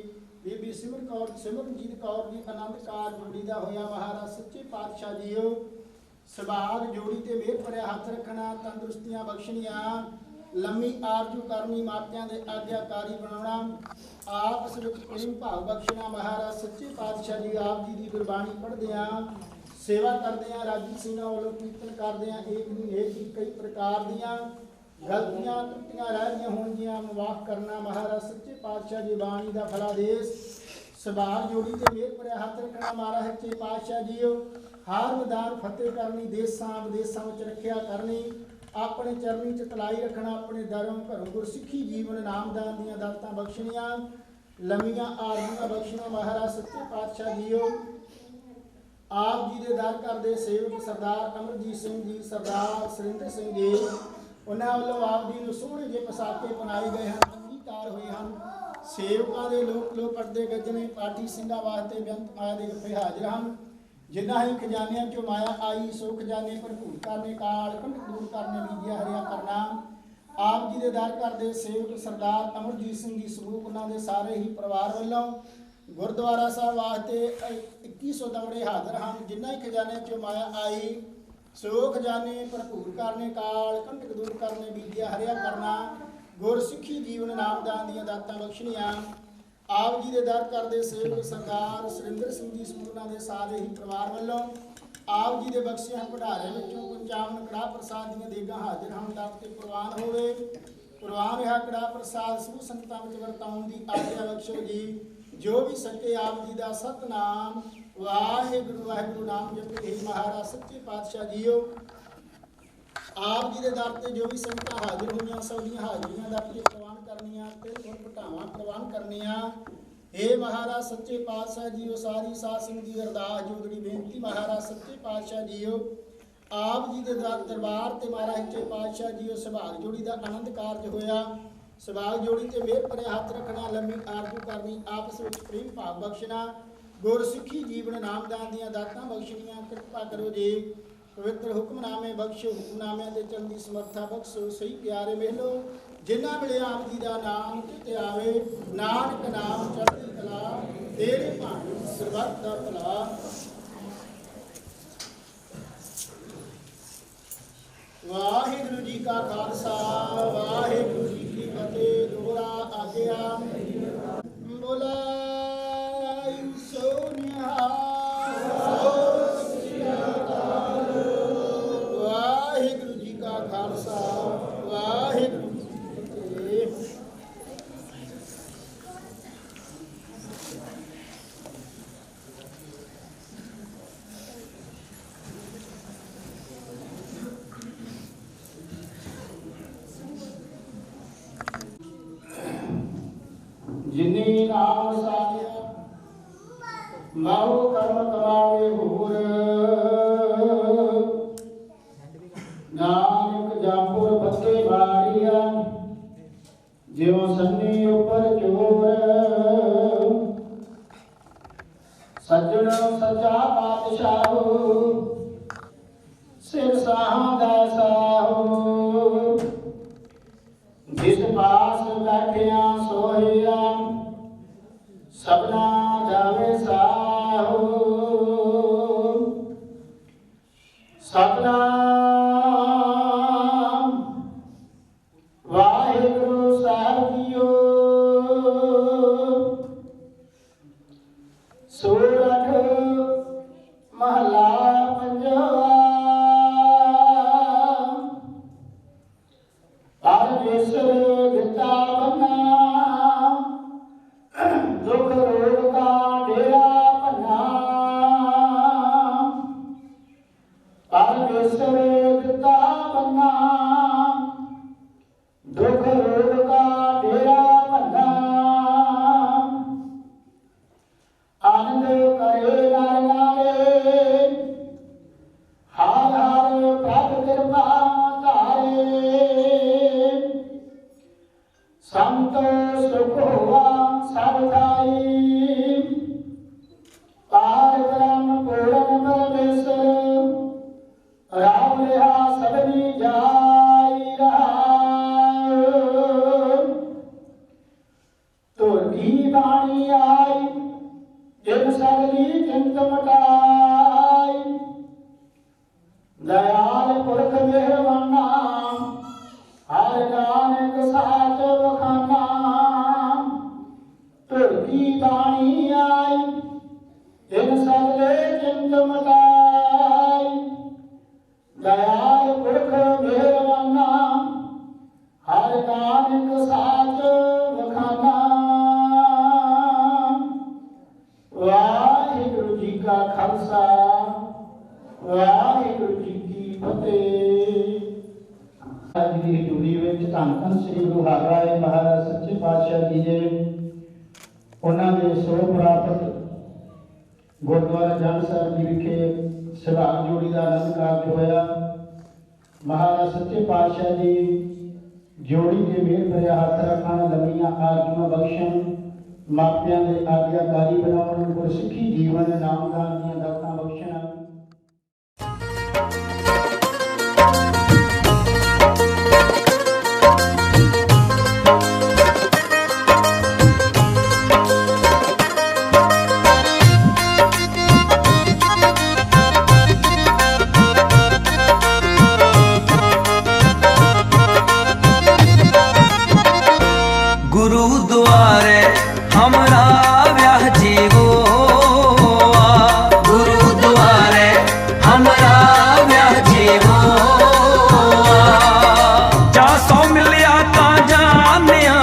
बीबी सिमरनजीत कौर जी आनंद कार जोड़ी का होया महाराज सच्चे पातशाह जीओ। सुभाग जोड़ी ते मेहर भरिया हथ रखना तंदुरुस्तियां बख्शनियां लम्मी आरजू करनी मापियां दे आग्याकारी बनाना आपस विच प्रेम भाव बख्शना महाराज सच्चे पातशाह जी। आप जी की गुरबाणी पढ़दियां सेवा करदियां राजी सिंहां वालों कीर्तन करदियां एक नहीं एक ही कई प्रकार दियां गलतियां त्रुटियां रह गई होणगियां माफ करना महाराज सच्चे पातशाह जी बाणी का फलादेश। सुभाग जोड़ी ते मेहर भरिया हथ रखना महाराज सच्चे पातशाह जीओ। हार मैदान फतेह करनी देसां विदेसां विच रखिया करनी अपने चरनी च तलाई रखना अपने धर्म घरों गुरसिੱਖੀ जीवन नामदान दीयां दातां बख्शनियां लम्मियां आरज़ूआं बख्शना महाराज सच्चे पातशाह जीओ। आप जी के दर करदे सेवक सरदार अमरजीत सिंह जी सरदार सुरिंदर सिंह जी उन्होंने वालों आप जी को सोहने जे पसाके बनाए गए हैं अंगीकार हुए हैं। सेवकों के लोक लोक पढ़ते गजने पाठी सिंघा वास्ते बेअंत माया के गफे हाजिर हैं। जिन्ना ही खजानिया चो माया आई सो खजाने भरपूर करने काल कंठ दूर करने लीजिया हरिया करना। आप जी के दर करते सेवक सरदार अमरजीत सिंह जी सरूप उन्होंने सारे ही परिवार वालों गुरुद्वारा साहब वास्ते 2100 दमड़े हाजिर हैं। जिन्ना ही खजाने चो माया आई सो खजाने भरपूर करने काल कंटक दूर करने बीजिया हरिया करना गुरसिੱਖੀ जीवन नामदान दीयां दातां बख्शनियां। आप जी के दर करते सेवक सरदार सुरिंदर सिंह जी समूना के सारे ही परिवार वालों आप जी के बख्शिया भंडारे विचों 55 कड़ाह प्रसाद दीयां देगां हाजिर हैं। दाते प्रवान होवे प्रवान रहा कड़ाह प्रसाद समूह संगतां विच वरताउण दी आग्या बख्शो जी। जो भी सके आप जी का सतनाम वाहिगुरू वाहिगुरू नाम जपे महाराज सच्चे पातशाह जीओ। आप जी के दर से जो भी संगतां हाजिर होईयां सब दी हाजिरियां दा प्रवान करनियां ते गुर घटावां प्रवान करनियां। हे महाराज सच्चे पातशाह जीओ सारी साध संगत दी अरदास जोगड़ी बेनती महाराज सच्चे पातशाह जीओ। आप जी के दरबार ते महाराज सच्चे पातशाह जीओ सुभाग जोड़ी का आनंद कारज होया। सुभाग जोड़ी ते मेहर भरे हथ रखना लम्मी आरजू करनी आपस में प्रेम भाव बख्शना गुरसिੱਖੀ जीवन नामदान दीयां दातां बख्शनियां कृपा करो जी। पवित्र हुक्मनामे बख्शो हुक्मनामे ते चलदी समर्था बख्शो सही प्यारे मेलो जिन्ना मिले आप जी का नाम किते आवे नानक नाम चढ़दी कला तेरे भाणी सरबत दा भला। वाहिगुरू जी का खालसा वाहिगुरू जी की फतेह। दोहरा आज्ञा बोला वाहिगुरू जी का खालसा ਵਾਹਿਗੁਰੂ ਜੀ ਕੀ ਫਤਿਹ। ਜਿਨੀ ਨਾਮ ਸਾਧਿਆ ਮਾਹੂ ਕਰਮ ਕਮਾਵੇ ਹੂਰ ਨਾਨਕ ਜਾਪੁਰ ਬੱਤੇ ਮਾਰੀਆ ਜਿਉ ਸੰਨੀ ਉਪਰ ਚੋਰ ਸੱਜਣ ਸੱਚਾ ਪਾਤਸ਼ਾਹ ਸਿਰ ਸਾਹਾਂ ਦਾ ਸਾਹੂ ਜਿਸ ਪਾਸ ਬੈਠਿਆ ਸੋਹਿਆ ਸਭਨਾ ਜਾਵੇ ਸਾਹੂ ਸਤਨਾਮ ਵਾਹਿਗੁਰੂ ਸਾਹਿਬ ਜੀਓ। ਸੂਰਠ ਮਹਲਾ ਪੰਜਵਾ। ਪਰਮੇਸ਼ਰ ਦਿੱਤਾ ਬੰਨਾ ਦੁਖ ਰੋਗ ਕਾ ਡੇਰਾ ਭੰਨਾ। ਪਰਮੇਸ਼ਰ ਦਿੱਤਾ ਬੰਨਾ ਦੁਖ ਰੋਗ ਕਾ ਡੇਰਾ ਭੰਨਾ। ਆਨੰਦ ਕਰੇ ਨਰ ਨਾਰੇ ਹਰ ਹਰ ਪ੍ਰਭ ਕਿਰਪਾ ਧਾਰੇ। ਸੰਤ ਸੁਖ ਹੋਆ ਸਭ ਥਾਈ ਪਾਰ ਬ੍ਰਹਮ ਪੂਰਨ ਪਰਮੇਸ਼ਰ ਰਾਮ ਲਿਆ ਸਭਨੀ ਜਾਈ ਰਹਾਉ। ਤੁਰ ਕੀ ਬਾਣੀ ਆਈ ਜਿਨ ਸਗਲੀ ਚਿੰਤ ਮਟਾਈ। ਦਇਆਲ ਪੁਰਖ ਮਿਹਰਬਾਨਾ ਹਰ ਨਾਨਕ ਸਾਚ ਵਖਾਨਾ। ਤੁਰ ਕੀ ਬਾਣੀ ਆਈ ਜਿਨ ਸਗਲੇ ਚਿੰਤ ਮਟਾਈ। ਦਇਆਲ ਪੁਰਖ ਮਿਹਰਬਾਨਾ ਹਰ ਨਾਨਕ ਸਾਚ ਵਖਾਨਾ। ਵਾਹਿਗੁਰੂ ਜੀ ਕਾ ਖਾਲਸਾ ਵਾਹਿਗੁਰੂ ਜੀ ਕੀ ਫਤਿਹ। ਅੱਜ ਦੀ ਹਜ਼ੂਰੀ ਵਿੱਚ ਧੰਨ ਧੰਨ ਸ੍ਰੀ ਗੁਰੂ ਹਰਿਰਾਏ ਮਹਾਰਾਜ ਸੱਚੇ ਪਾਤਸ਼ਾਹ ਜੀ ਦੇ ਉਹਨਾਂ ਦੇ ਸੋ ਪ੍ਰਾਪਤ ਗੁਰਦੁਆਰਾ ਜੰਡ ਸਾਹਿਬ ਜੀ ਵਿਖੇ ਸੁਭਾਗ ਜੋੜੀ ਦਾ ਆਨੰਦ ਕਾਰਜ ਹੋਇਆ। ਮਹਾਰਾਜ ਸੱਚੇ ਪਾਤਸ਼ਾਹ ਜੀ ਜੋੜੀ ਦੇ ਮਿਹਰ ਭਰਿਆ ਹੱਥ ਰੱਖਣ, ਲੰਮੀਆਂ ਆਰਜ਼ੂਆਂ ਬਖਸ਼ਣ, ਮਾਪਿਆਂ ਦੇ ਆਗਿਆਕਾਰੀ ਬਣਾਉਣ, ਗੁਰਸਿੱਖੀ ਜੀਵਨ ਨਾਮਦਾਨ ਦੀਆਂ ਦਾਤਾਂ ਬਖਸ਼ਣ। गुरु द्वारे हमरा व्याह जीवो। गुरु द्वारे हमरा व्याह जीवो। जा सौ मिलिया ता जानिया,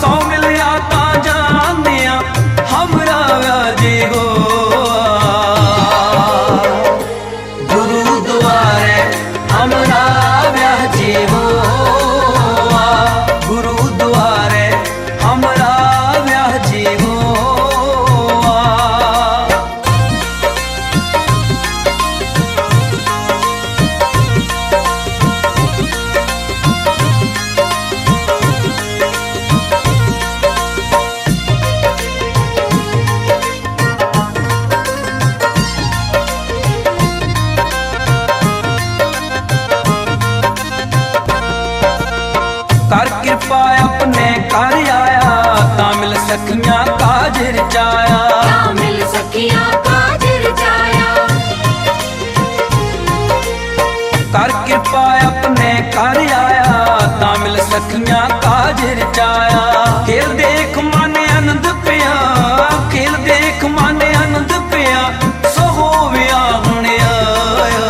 सौ मिलिया ता जानिया हमरा व्याह जीवो। गुरु द्वारे हमरा व्याह जीवो। गुरु द्वारे हमरा व्याह जीवो। कर कृपा अपने कर आया ता मिल सखियां काज रचाया। मिल सखियां काज रचाया। कर कृपा अपने कर आया ता मिल सखियां काज रचाया। खेल देख माने आनंद पिया, खेल देख माने आनंद पिया सो होविया हुण आया।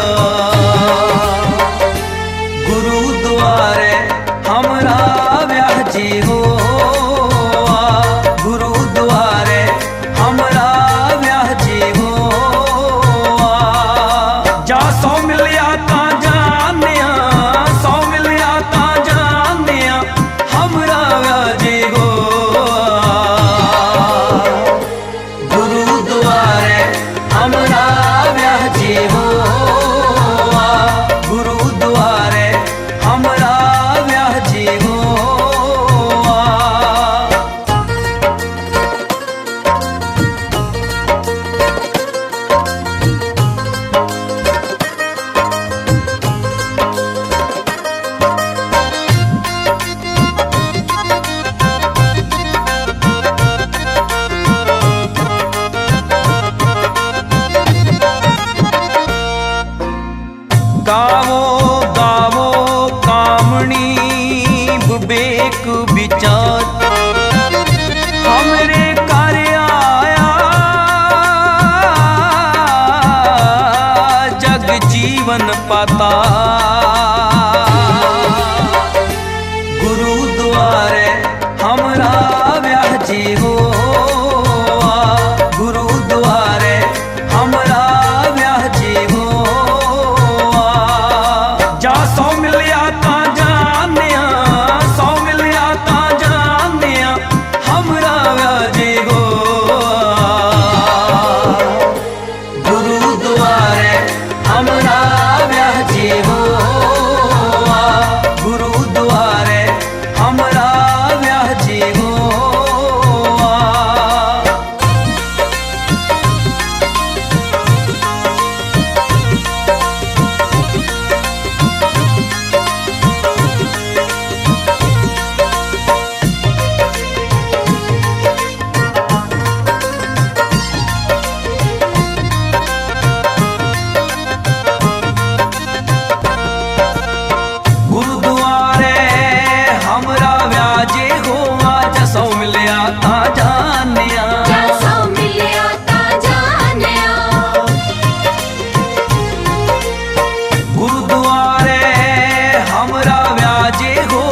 गुरु द्वारे गुरुद्वारे हमरा ब्याह जी हो, गुरुद्वारे हमरा ब्याह जी हो। जा सौ मिलिया तां जानिया, सौ मिलिया तां जानिया हमरा ब्याह जी हो। गुरुद्वारे हमरा ब्याह जी हो, गुरुद्वारे हमरा ब्याह जी हो। गावो गावो कामणी विवेक विचार, हमरे कर आया जग जीवन पाता। गुरुद्वारे हमरा ब्याह जी हो, गुरुद्वारे हमरा ब्याह जी हो। जा सौ मिलिया तां जानिया, सौ मिलिया तां जानिया हमरा ब्याह जी हो। गुरुद्वारे हमरा ब्याह जी हो, गुरुद्वारे हमरा ब्याह जी हो। गुरुद्वारे हमरा ब्याह जी हो, जा सौ मिलिया तां जानिया। जा सौ मिलिया तां जानिया। गुरुद्वारे हमरा ब्याह जी हो,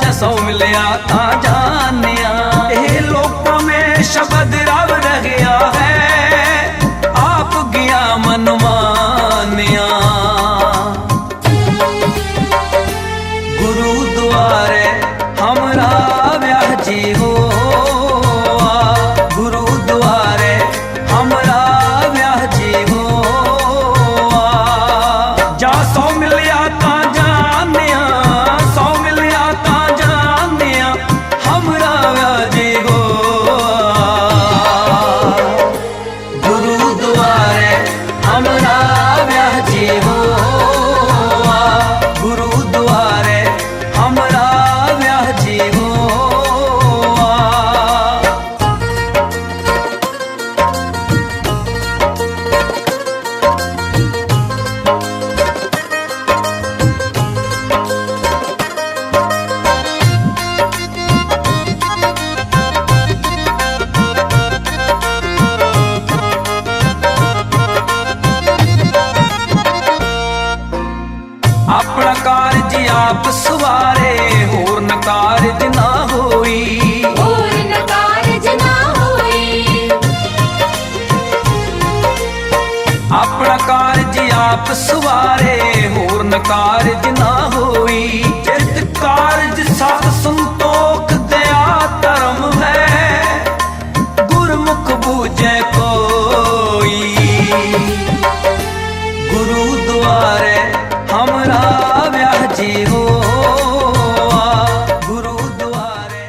जा सौ मिलिया तां जानिया। ਇਹ ਲੋਕਾਂ में शब्द रब रहिया है, आप गया मन मानिया। गुरुद्वारे हमरा ब्याह जी हो, गुरुद्वारे हमरा ब्याह जी हो। जा सौ मिलिया तां जानिया, सौ मिलिया तां जानिया हमरा ब्याह जी हो। गुरुद्वारे हमरा ब्याह जी हो, गुरुद्वारे हमरा ब्याह जी हो। अपना कारज आप सवारे, होर न कारज ना होई। और न कारज ना होई। अपना कारज आप सवारे, होर न कारज ना होई। जित कारज सत संतोख दया धर्म है, गुरमुख बूझे कोई। गुरुद्वारे हमरा ब्याह जी हो, गुरुद्वारे।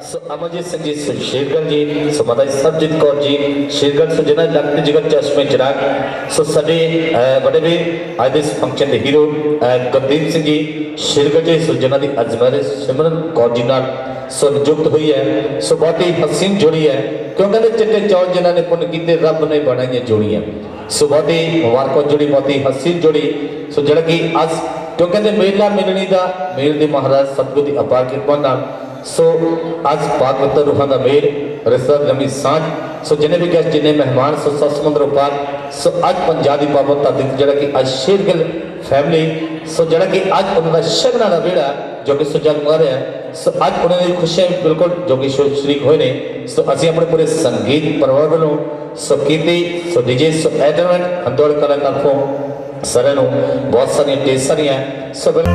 सो अमरजीत सिंह जी शेरगढ़ जी, सो माता जी सरबजीत कौर जी शेरगढ़, सो जिन्हें लगते जिगर चश्मे चिराग, सो साडे बड़े भी आज इस फंक्शन के हीरो गुरदीप सिंह जी शेरगढ़ जी, सो जिन्हों की अज मैरिज सिमरन कौर जी नाल सो नियुक्त हुई है। सो बहुत ही हसीन जोड़ी है, क्यों कहते चिट्टे चौल जिन्होंने पुण्य किए रब ने बनाई जोड़ियां। सो बहुत ही मुबारक जोड़ी, बहुत ही हसीन जोड़ी। सो जरा कि अज क्यों कहते मेला मिलनी का मेल के महाराज सतगुरु की अपार कृपा नाल सो अज पाकवतर रूहां का मेल रिश्ता लंबी सांझ। सो जिन्हें भी गेस्ट जिन्हें मेहमान सो सत समुद्र पार, सो अज पंजाब की पावन धरती जरा कि अज शेरगिल फैमिली, सो जरा कि अज उन्होंने शगना का बेड़ा जो कि सो जगमगा रहा है। सो अज उन्होंने खुशियां बिल्कुल जो कि शरीक हुए ने। सो असी अपने पूरे संगीत परिवार वालों सो कीती सो डीजे सो एडमेंट हंदौड़ कलाकार तरफों सारे बहुत सारिया टेस्ट सारिया सो कोई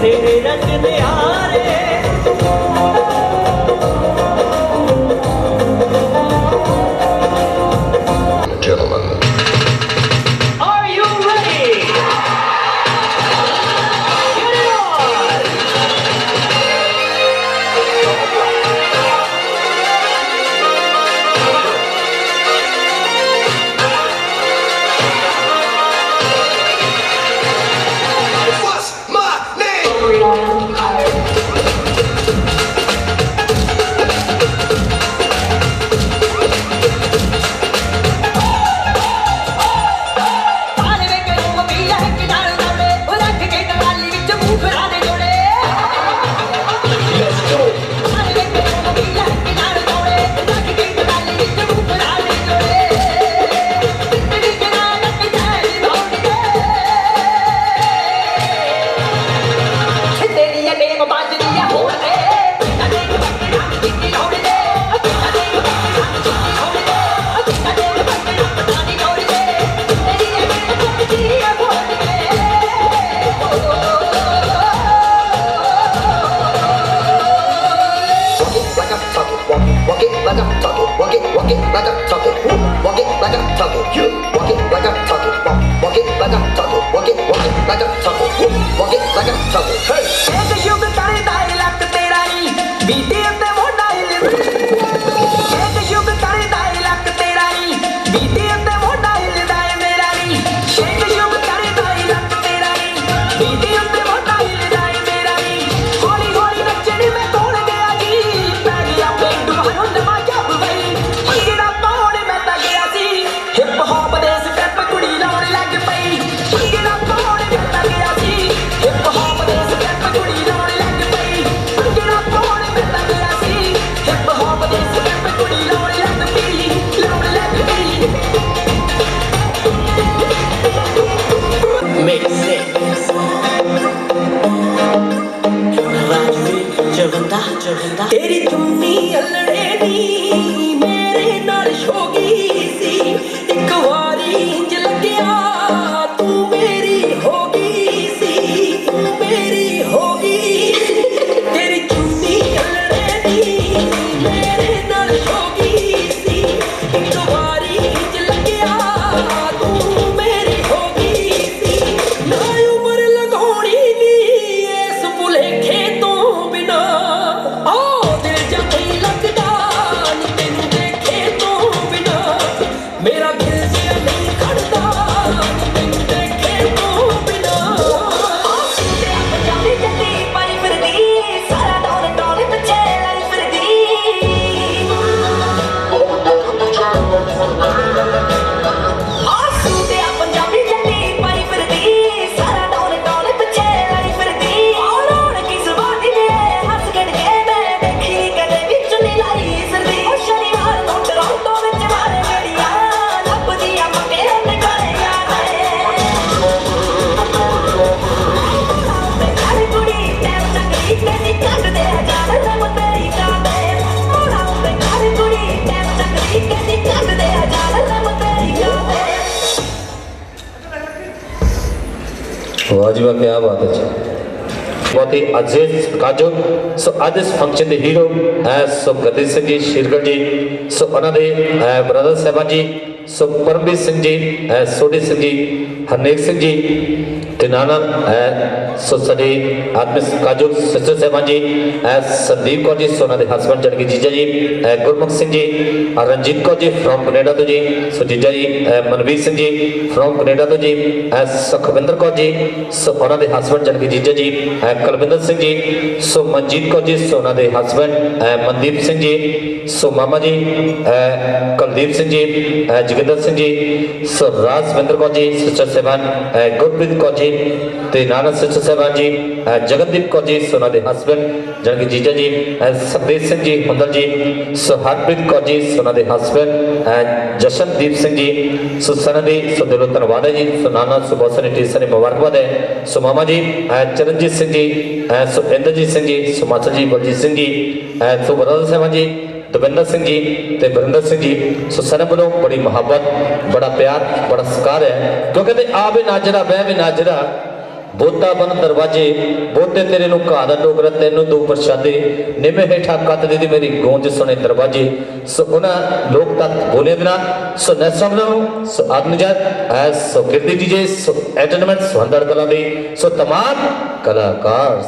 तेरे रंग निहारे Are you ready? Get it on! What's my name? ਆਲੇ ਵੇ ਕਰੂੰ ਮਪੀਲਾ ਹੈ ਕਿ ਨਾਲ ਦੌੜੇ ਉਹ ਰੱਖ ਕੇ ਟਰਾਲੀ ਵਿੱਚ ਮੂੰਹ ਫਰਾ ਦੇ ਜੋੜੇ Let's go. ਆਲੇ ਵੇ ਕਰੂੰ ਮਪੀਲਾ ਹੈ ਕਿ ਨਾਲ ਦੌੜੇ ਉਹ ਰੱਖ ਕੇ ਟਰਾਲੀ ਵਿੱਚ ਮੂੰਹ ਫਰਾ ਦੇ ਜੋੜੇ ਕਿਤੇ ਕਿ ਨਾ ਲੱਗ ਜਾਏ ਭੌਂਕੇ ਤੇਰੀ ਅੱਗੇ ਕੋ ਬਾਜਦੀ ਆ ਹੋਣ ਦੇ ਕਦੇ ਬੱਕੇ ਨਾ ਕਿੱਕੀ ਹੋਣ ਦੇ ਕਦੇ ਬੱਕੇ ਨਾ ਕਿੱਕੀ ਹੋਣ ਦੇ ਕਦੇ ਬੱਕੇ ਨਾ ਪਤਾ ਨਹੀਂ ਹੋਣ ਦੇ ਤੇਰੀ ਅੱਗੇ ਕੋ ਬਾਜਦੀ ਆ ਹੋਣ ਦੇ Walk it like I'm talking. Walk it like I'm talking. Walk it like I'm talking. You walk it like I'm talking. Walk it like I'm talking. Walk it like I'm talking. Walk it like I'm talking. Hey. ਇੱਕ ਯੁੱਗ ਕਰਦਾ ਏ ਲੱਕ ਤੇਰਾ ਨੀ ਬੀਤੇ ਉੱਤੇ ਮੋਢਾ ਹਿੱਲਦਾ ਇੱਕ ਯੁੱਗ ਕਰਦਾ ਏ ਲੱਕ ਤੇਰਾ ਨੀ ਬੀਤੇ ਉੱਤੇ ਮੋਢਾ ਹਿੱਲਦਾ ਏ ਮੇਰਾ ਨੀ ਇੱਕ ਯੁੱਗ ਕਰਦਾ ਏ ਲੱਕ ਤੇਰਾ ਨੀ ਬੀਤੇ ਉੱਤੇ ਮੋਢਾ ਹਿੱਲਦਾ ਏ ਮੇਰਾ ਨੀ ਹੌਲੀ ਹੌਲੀ ਨੱਚਣ ਮੈਂ ਕੋਲ ਗਿਆ ਜੀ ਪੈ ਗਿਆ ਪਿੰਡ ਬਾਹਰੋਂ ਨਵਾਂ ਜੱਬ ਬਈ ਜਿਹੜਾ ਪਾਉਣ ਮੈਂ ਤਾਂ ਗਿਆ ਸੀ ਹਿਪ ਹੌਪ ਦੇ ਸਟੈਪ ਕੁੜੀ ਲਾਉਣ ਲੱਗ ਪਈ ਜਿਹੜਾ ਪਾਉਣ ਮੈਂ ਤਾਂ ਗਿਆ ਸੀ ਹਿਪ ਹੌਪ ਦੇ ਸਟੈਪ ਕੁੜੀ ਲਾਉਣ ਲੱਗ ਪਈ ਜਿਹੜਾ ਪਾਉਣ ਮੈਂ ਤਾਂ ਗਿਆ ਸੀ ਹਿਪ ਹੌਪ ਦੇ ਸਟੈਪ ਕੁੜੀ ਲਾਉਣ ਲੱਗ ਪਈ ਲਾਉਣ ਲੱਗ ਪਈ Makes sense. Chavanda. ਤੇਰੀ ਚੁੰਨੀ ਅਲੜੇ ਨੀ ਮੇਰੇ ਨਾਲ ਸ਼ੋਗੀ ਸੀ ਇੱਕ ਵਾਰੀ ਇੰਜ ਲੱਗਿਆ ਤੂੰ ਮੇਰੀ ਹੋ ਗਈ ਸੀ ਤੂੰ ਮੇਰੀ ਹੋ ਗਈ ਤੇਰੀ ਚੁੰਨੀ ਅਲੜੇ ਨੀ ਮੇਰੇ ਨਾਲ ਸ਼ੋਗੀ ਸੀ ਇੱਕ ਵਾਰੀ ਇੰਜ ਲੱਗਿਆ ਤੂੰ ਮੇਰੀ ਹੋ ਗਈ ਸੀ ਨਾ ਉਮਰ ਲਗਾਉਣੀ ਨੀ ਇਸ ਭੁਲੇਖੇ ਤੋਂ ਬਿਨਾ ਆਹ ਦਿਲ ਜਾ ਕੋਈ ਲੱਗਦਾ ਨੀ ਤੈਨੂੰ ਦੇਖੇ ਤੋਂ ਬਿਨਾ ਮੇਰਾ ਦਿਲ ਜਿਹਾ ਨਹੀਂ ਖੜਦਾ ਨੀ ਤੈਨੂੰ ਦੇਖੇ ਤੋਂ ਬਿਨਾ ਤੇ ਪੰਜਾਬੀ ਜੱਟੀ ਪਾਈ ਫਿਰਦੀ ਸਾਰਾ ਡੋਲ ਡੋਲ ਪਿੱਛੇ ਲਾਈ ਫਿਰਦੀ ਆਸੂ ਤੇ ਪੰਜਾਬੀ ਜੱਟੀ ਪਾਈ ਫਿਰਦੀ ਸਾਰਾ ਡੋਲ ਡੋਲ ਪਿੱਛੇ ਲਾਈ ਫਿਰਦੀ ਔਰ ਕੀ ਜ਼ਬਾਨੀ ਨੇ ਹੱਸ ਖੜ ਕੇ ਮੈਂ ਦੇਖੀ ਕਦੇ ਵਿੱਚ ਨਹੀਂ ਲਾਈ ਫਿਰਦੀ ਉਹ ਸ਼ਨੀਵਾਰ ਨੂੰ ਟੋਰਾਂਟੋ ਵਿੱਚ ਮਾਰੇ ਗੜੀਆਂ ਲੱਭਦੀਆਂ ਮੰਗੇ ਉਹਨੇ ਗਾਲਿਆਂ ਤੇ ਕਾਲੀ ਕੁੜੀ ਟੈਪ ਚੱਕਰੀ ਤੇ ਨੀ ਕੱਢਦੇ ਹਜ਼ਾਰ ਰਮ ਤੇਰੀ ਕਾਦੇ ਮੋੜਾ ਤੇ ਕਾਲੀ ਕੁੜੀ ਟੈਪ ਚੱਕਰੀ ਤੇ ਨੀ ਕੱਢਦੇ ਹਜ਼ਾਰ ਰਮ ਤੇਰੀ ਕਾਦੇ वाह जी वाह, क्या बात है जी। बहुत ही अजीज काजो सो आज इस फंक्शन के हीरो सो गद्दी सिंह जी शेरगढ़ जी सो उन्होंने ब्रदर साहबान जी सो परमवीर सिंह जी सोडी सिंह जी हरनेक सिंह जी तिनाना सो साडे आत्मिक काजो सिस्टर साहबान जी संदीप कौर जी सो उन्होंने हसबैंड जड़गी जीजा जी गुरमुख सिंह जी रंजीत कौर जी फ्रॉम कनेडा तो जी सो जीजा जी मनवीर सिंह जी फ्रॉम कनेडा तो जी सुखविंदर कौर जी सो उन्होंने हसबैंड जड़गी जीजा जी कुलविंदर सिंह जी सो मनजीत कौर जी सो उन्होंने हसबैंड मनदीप सिंह जी सो मामा जी कुलदीप सिंह जी जोगिंदर सिंह जी सो राजविंदर कौर जी सिस्टर साहबान गुरप्रीत कौर जी ते नाना सिस्टर साहबान जी जगनदीप कौर जी सो उन्होंने हसबैंड जड़गी जीजा जी सुखदेव सिंह जी हुंदल जी सो हरप्रीत कौर जी सो उन्होंने हसबैंड जशनदीप सिंह जी सो सनदी सो दिलों धन्यवाद है जी सो नाना सो बहुत सारी टीचर ने मुबारकबाद है सो मामा जी चरणजीत सिंह जी सो इंद्रजीत सिंह जी सो मास्टर जी बलजीत सिंह जी सो ब्रदर साहबान जी दविंदर सिंह जी ते बरिंदर सिंह जी सो सारे वालों बड़ी मुहब्बत बड़ा प्यार बड़ा सत्कार है क्योंकि आ भी नाजरा बह भी नाजरा ਬੋਤਾ ਬਨ ਦਰਵਾਜੇ ਬੋਤੇ ਤੇਰੇ ਨੂੰ ਘਾਹ ਦਾ ਟੋਕਰਾ ਤੈਨੂੰ ਦੋ ਪ੍ਰਸ਼ਾਦੇ ਨਿਮੇ ਹੇਠਾਂ ਕੱਤ ਦੀ ਮੇਰੀ ਗੂੰਜ ਸੁਣੇ ਦਰਵਾਜੇ। ਸੋ ਉਹਨਾਂ ਲੋਕ ਤੱਕ ਬੋਲੇ ਬਿਨਾ ਸੋ ਨੈਸਮ ਨੂੰ ਸੋ ਆਦਮਜਾਤ ਐਸ ਸੋ ਕਿਰਦੀ ਡੀਜੇ ਸੋ ਐਂਟਰਟੇਨਮੈਂਟ ਸੁਹੰਦੜ ਕਲਾ ਦੇ ਸੋ तमाम ਕਲਾਕਾਰ।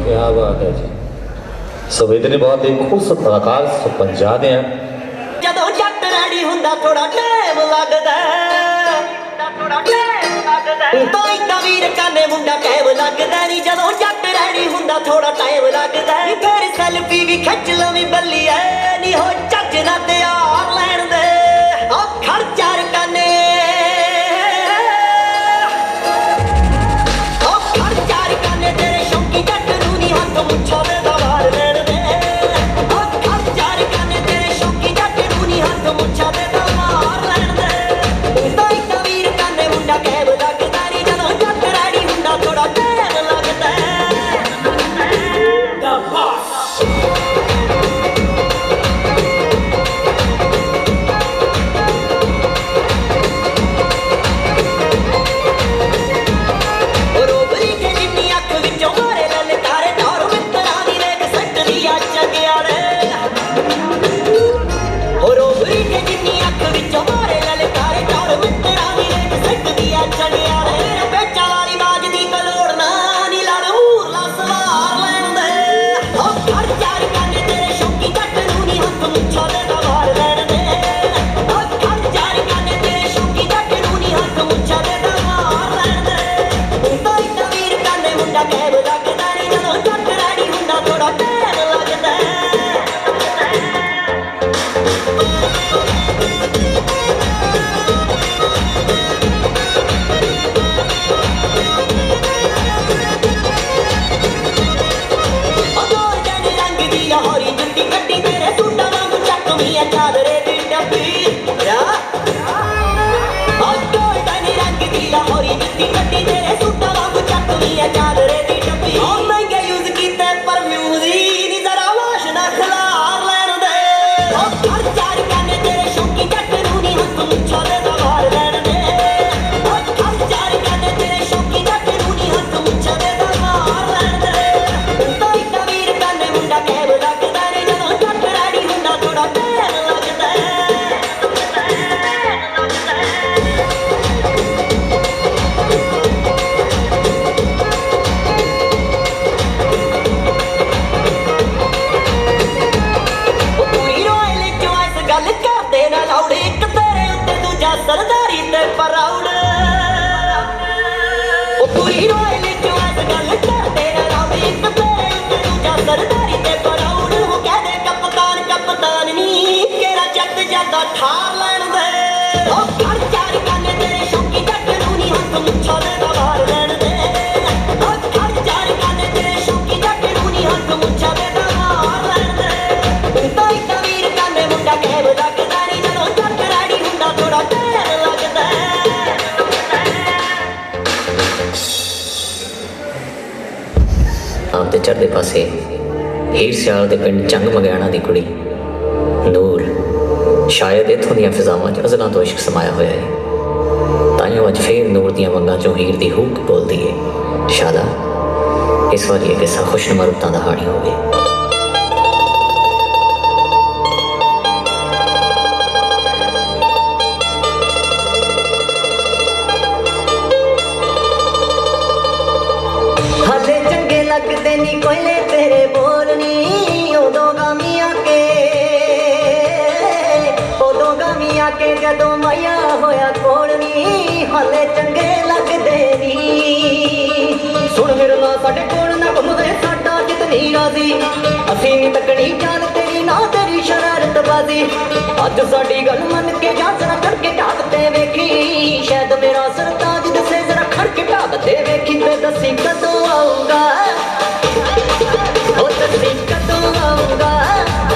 क्या बात है जी। संवेदने बहुत ही खूबसूरत कलाकार पंजाब दे ਜਦੋਂ ਜੱਟ ਰੈਡੀ ਹੁੰਦਾ ਥੋੜਾ ਟਾਈਮ ਲੱਗਦਾ ਤੋਈ ਤਾਂ ਵੀਰ ਕਾਨੇ ਮੁੰਡਾ ਟਾਈਮ ਲੱਗਦਾ ਨਹੀਂ ਜਦੋਂ ਜੱਟ ਰੈਡੀ ਹੁੰਦਾ ਥੋੜਾ ਟਾਈਮ ਲੱਗਦਾ ਫਿਰ ਸੈਲਫੀ ਵੀ ਖਿੱਚ ਲਵੀਂ ਬੱਲੀ ਐ ਨਹੀਂ ਹੋ ਚੱਜ ਨਾ ਤਿਆਰ ਲੈਣ ਦੇ ਆ ਖਰਚਾ ਕਾਨੇ ਤੇਰੇ ਸ਼ੌਂਕੀ ਜੱਟ ਨੂੰ ਨਹੀਂ ਹੱਥ ਮੁੱਛਾਂ ਦੇ ਦਵਾਰ ਲੈਣ ਦੇ ਆ ਖਰਚਾ ਕਾਨੇ ਤੇਰੇ ਸ਼ੌਂਕੀ ਜੱਟ ਨੂੰ ਨਹੀਂ ਹੱਥ ਮੁੱਛਾਂ ਦੇ ਦਵਾਰ ਲੈਣ ਦੇ ਤੋਈ ਤਾਂ ਵੀਰ ਕਾਨੇ ਮੁੰਡਾ ਕਹਿਬ ਲੱਗਦਾ ਨਹੀਂ ਜਦੋਂ ਜੱਟ ਰੈਡੀ ਹੁੰਦਾ ਥੋੜਾ ਟਾਈਮ ਲੱਗਦਾ ਦਾ ਬਾਸ मेरी जुत्ती कट्टी तेरे सूटा वांगू चकवी है चादरे दी टप्पी ओ महंगे यूज कीते परफ्यूम दी नी जरा वाशना खलार लैन दे ओ घर चार कहने तेरे शौकी जट नू नी हक मुच्छा दे दवार लैन दे ओ घर चार कहने तेरे शौकी जट नू नी हक मुच्छा दे दवार लैन दे तो इतना वीर कहने मुंडा कैब लगदा नी जदों जट रैडी हुंदा थोड़ा टैम लगदा सरदारी ते प्राउड ओ पूरी रॉयल चॉइस गल करदे राउड एक तेरे उत्ते दूजा सरदारी ते प्राउड वो कहदे कप्तान नी केरा जट जादा ठार लैन दे ओ घर चार कहने तेरे शौकी जट नू नी हक मुच्छा दे दवार लैन दे ओ घर चार कहने तेरे शौकी जट नू नी हक मुच्छा दे दवार लैन दे तो इतना वीर कहने मुंडा कैब लगदा नी जदों जट रैडी हुंदा थोड़ा आप ते चढ़दे पासे हीर सियाल दे पिंड चंग मगैणा दी कुड़ी नूर शायद इत्थों दियां फिजावां च अज़लां तो इश्क समाया होया है ताइयों अज फिर नूर दियां वंगां चों हीर दी हुक बोलदी है शादा इस वार ये किस्सा खुशनुमा रुत्तां दा हाणी होवे लगते नी कोयले तेरे बोलनी उदों गामिया के जदों माया होया कोलनी हाले चंगे लगदे नी सुन मेरे ना साडे कोल ना घुमदे साडा जितनी राजी असीं नी तकनी जान तेरी ना तेरी शरारत बाजी अज साडी गल मन के जा जरा करके ढाबते वेखी शायद मेरा सरताज दसे जरा खड़के ढाबते वेखी ते दसी कदों आऊंगा दसी कदों आऊंगा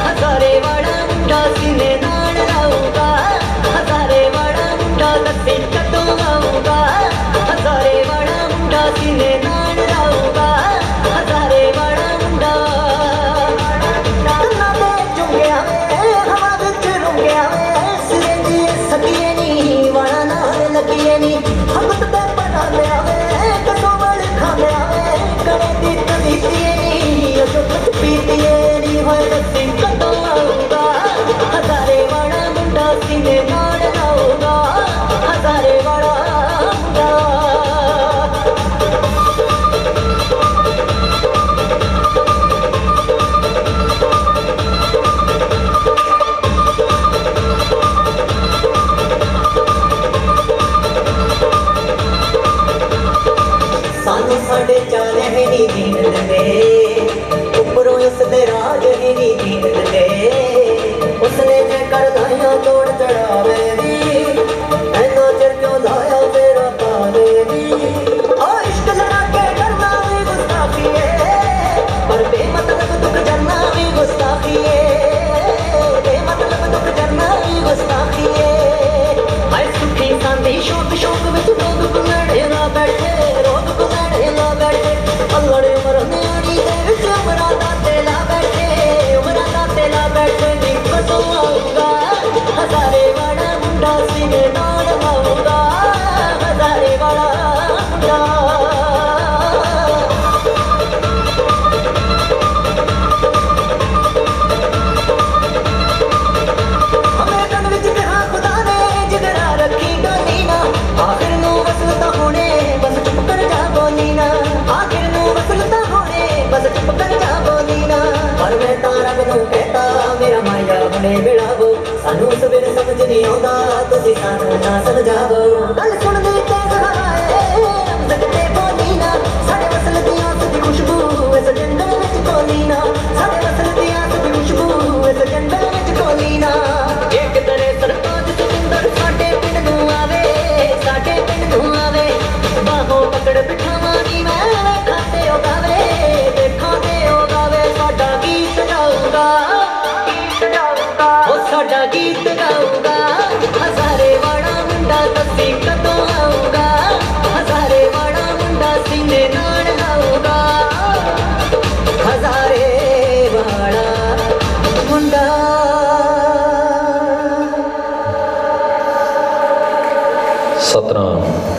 हजारे वाला मुंडा सीने नाल लाऊंगा हजारे वाला मुंडा दसी कदों आऊंगा हजारे वाला मुंडा सीने नाल लाऊंगा हजारे वाला मुंडा ना दे चुंगिया वे हवा विच रुंगिया वे सिरे दी सकिए नी वाला नाल लगिए नी हकत ते बना लिया वे कसों वाल खा लिया वे करे दी तलीतिए जो कुछ पीतिए नी होए दसी कदों आऊंगा हजारे वाला मुंडा सीने नाल लाऊंगा हजारे वाला मुंडा सानू साडे चाल है नी जीन दे उपरों उसदे राज ही नी जीन दे उसने जे कर लाया तोड़ चढ़ावे दी ऐना चिर क्यों लाया तेरा पावे दी ओ इश्क लड़ा के करना भी गुस्ताखी है पर बेमतलब दुख जरना भी गुस्ताखी है बेमतलब दुख जरना भी गुस्ताखी है हाय सुखी सांदी शौक शौक विच रोग कुलड़े ना बैठे रोग कुलड़े ना बैठे अल्लड़े मरने आड़ी दे विच उमरा दाते ला बैठे उमरा दाते ला बैठे नी कदों आऊंगा हजारे वाला मुंडा सीने नाल लाऊंगा हजारे वाला मुंडा हमें तन विच कहा खुदा ने जिगरा रखी डोली ना आखिर नू वसलता होने बस चुप कर जा बोली ना आखिर नू वसलता होने बस चुप कर जा बोली ना पर मैं तारा नू कहता मेरा माया हुणे मिलावो सानू सवेरे समझ नहीं आउंदा तुसीं सानू ना समझावो गल सुन दी ते घराए सकते बोली ना साडे वसल दियां सुधी खुशबू इस जंगल विच कोली ना साडे वसल दियां सुधी खुशबू इस जंगल विच कोली ना एक तरे सरताज सुंदर साडे पिंड नू आवे साडे पिंड नू आवे बाहों पकड़ बिठावां नी मैं खाते ओ गावे देखां ते ओ गावे साडा गीत गाऊंगा ओ साडा गीत गाऊंगा हजारे वाला मुंडा दसी कदों सतनाम।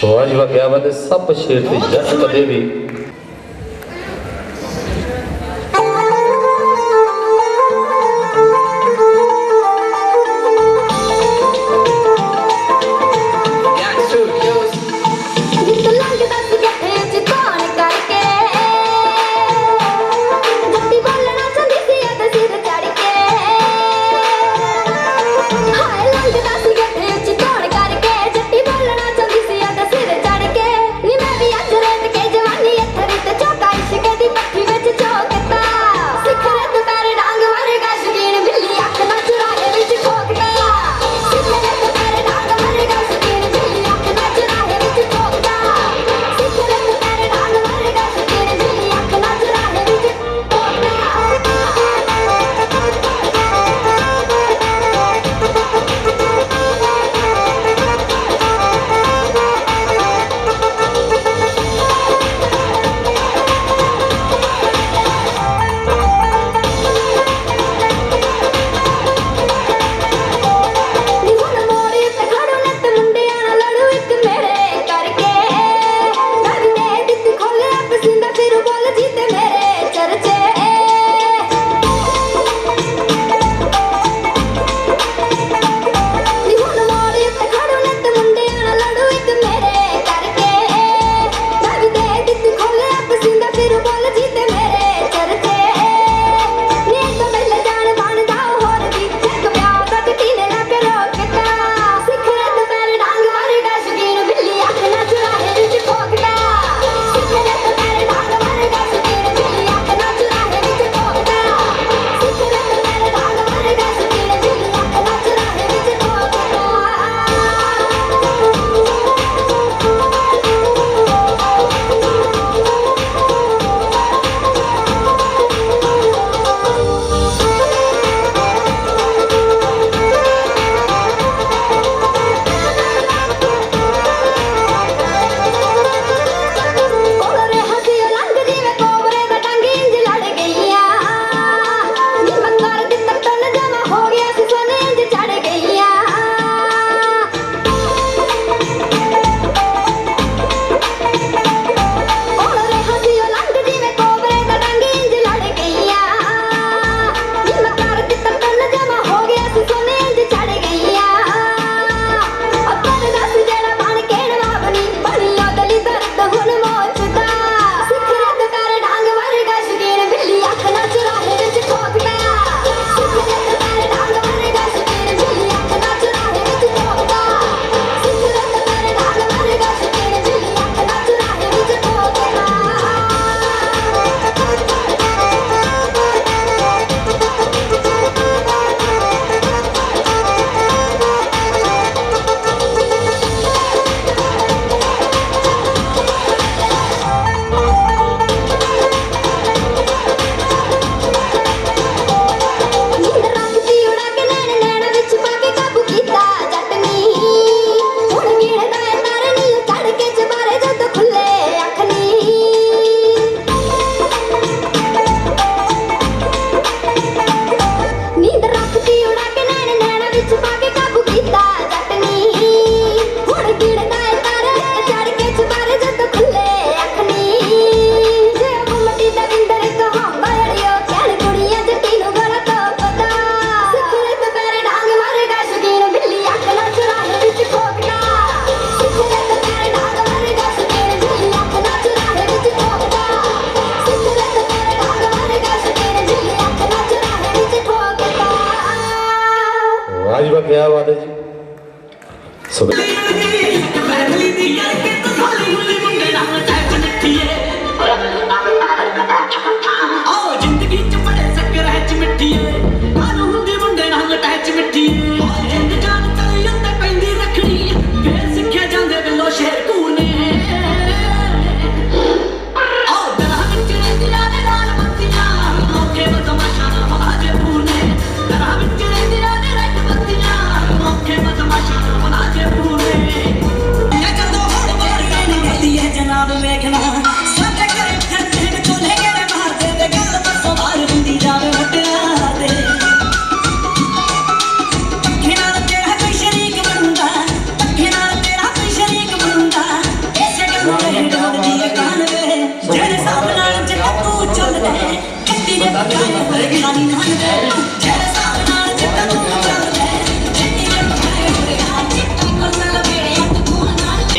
वाह जी वाह, क्या बात है। सब शेर ते जट कदे भी जवानी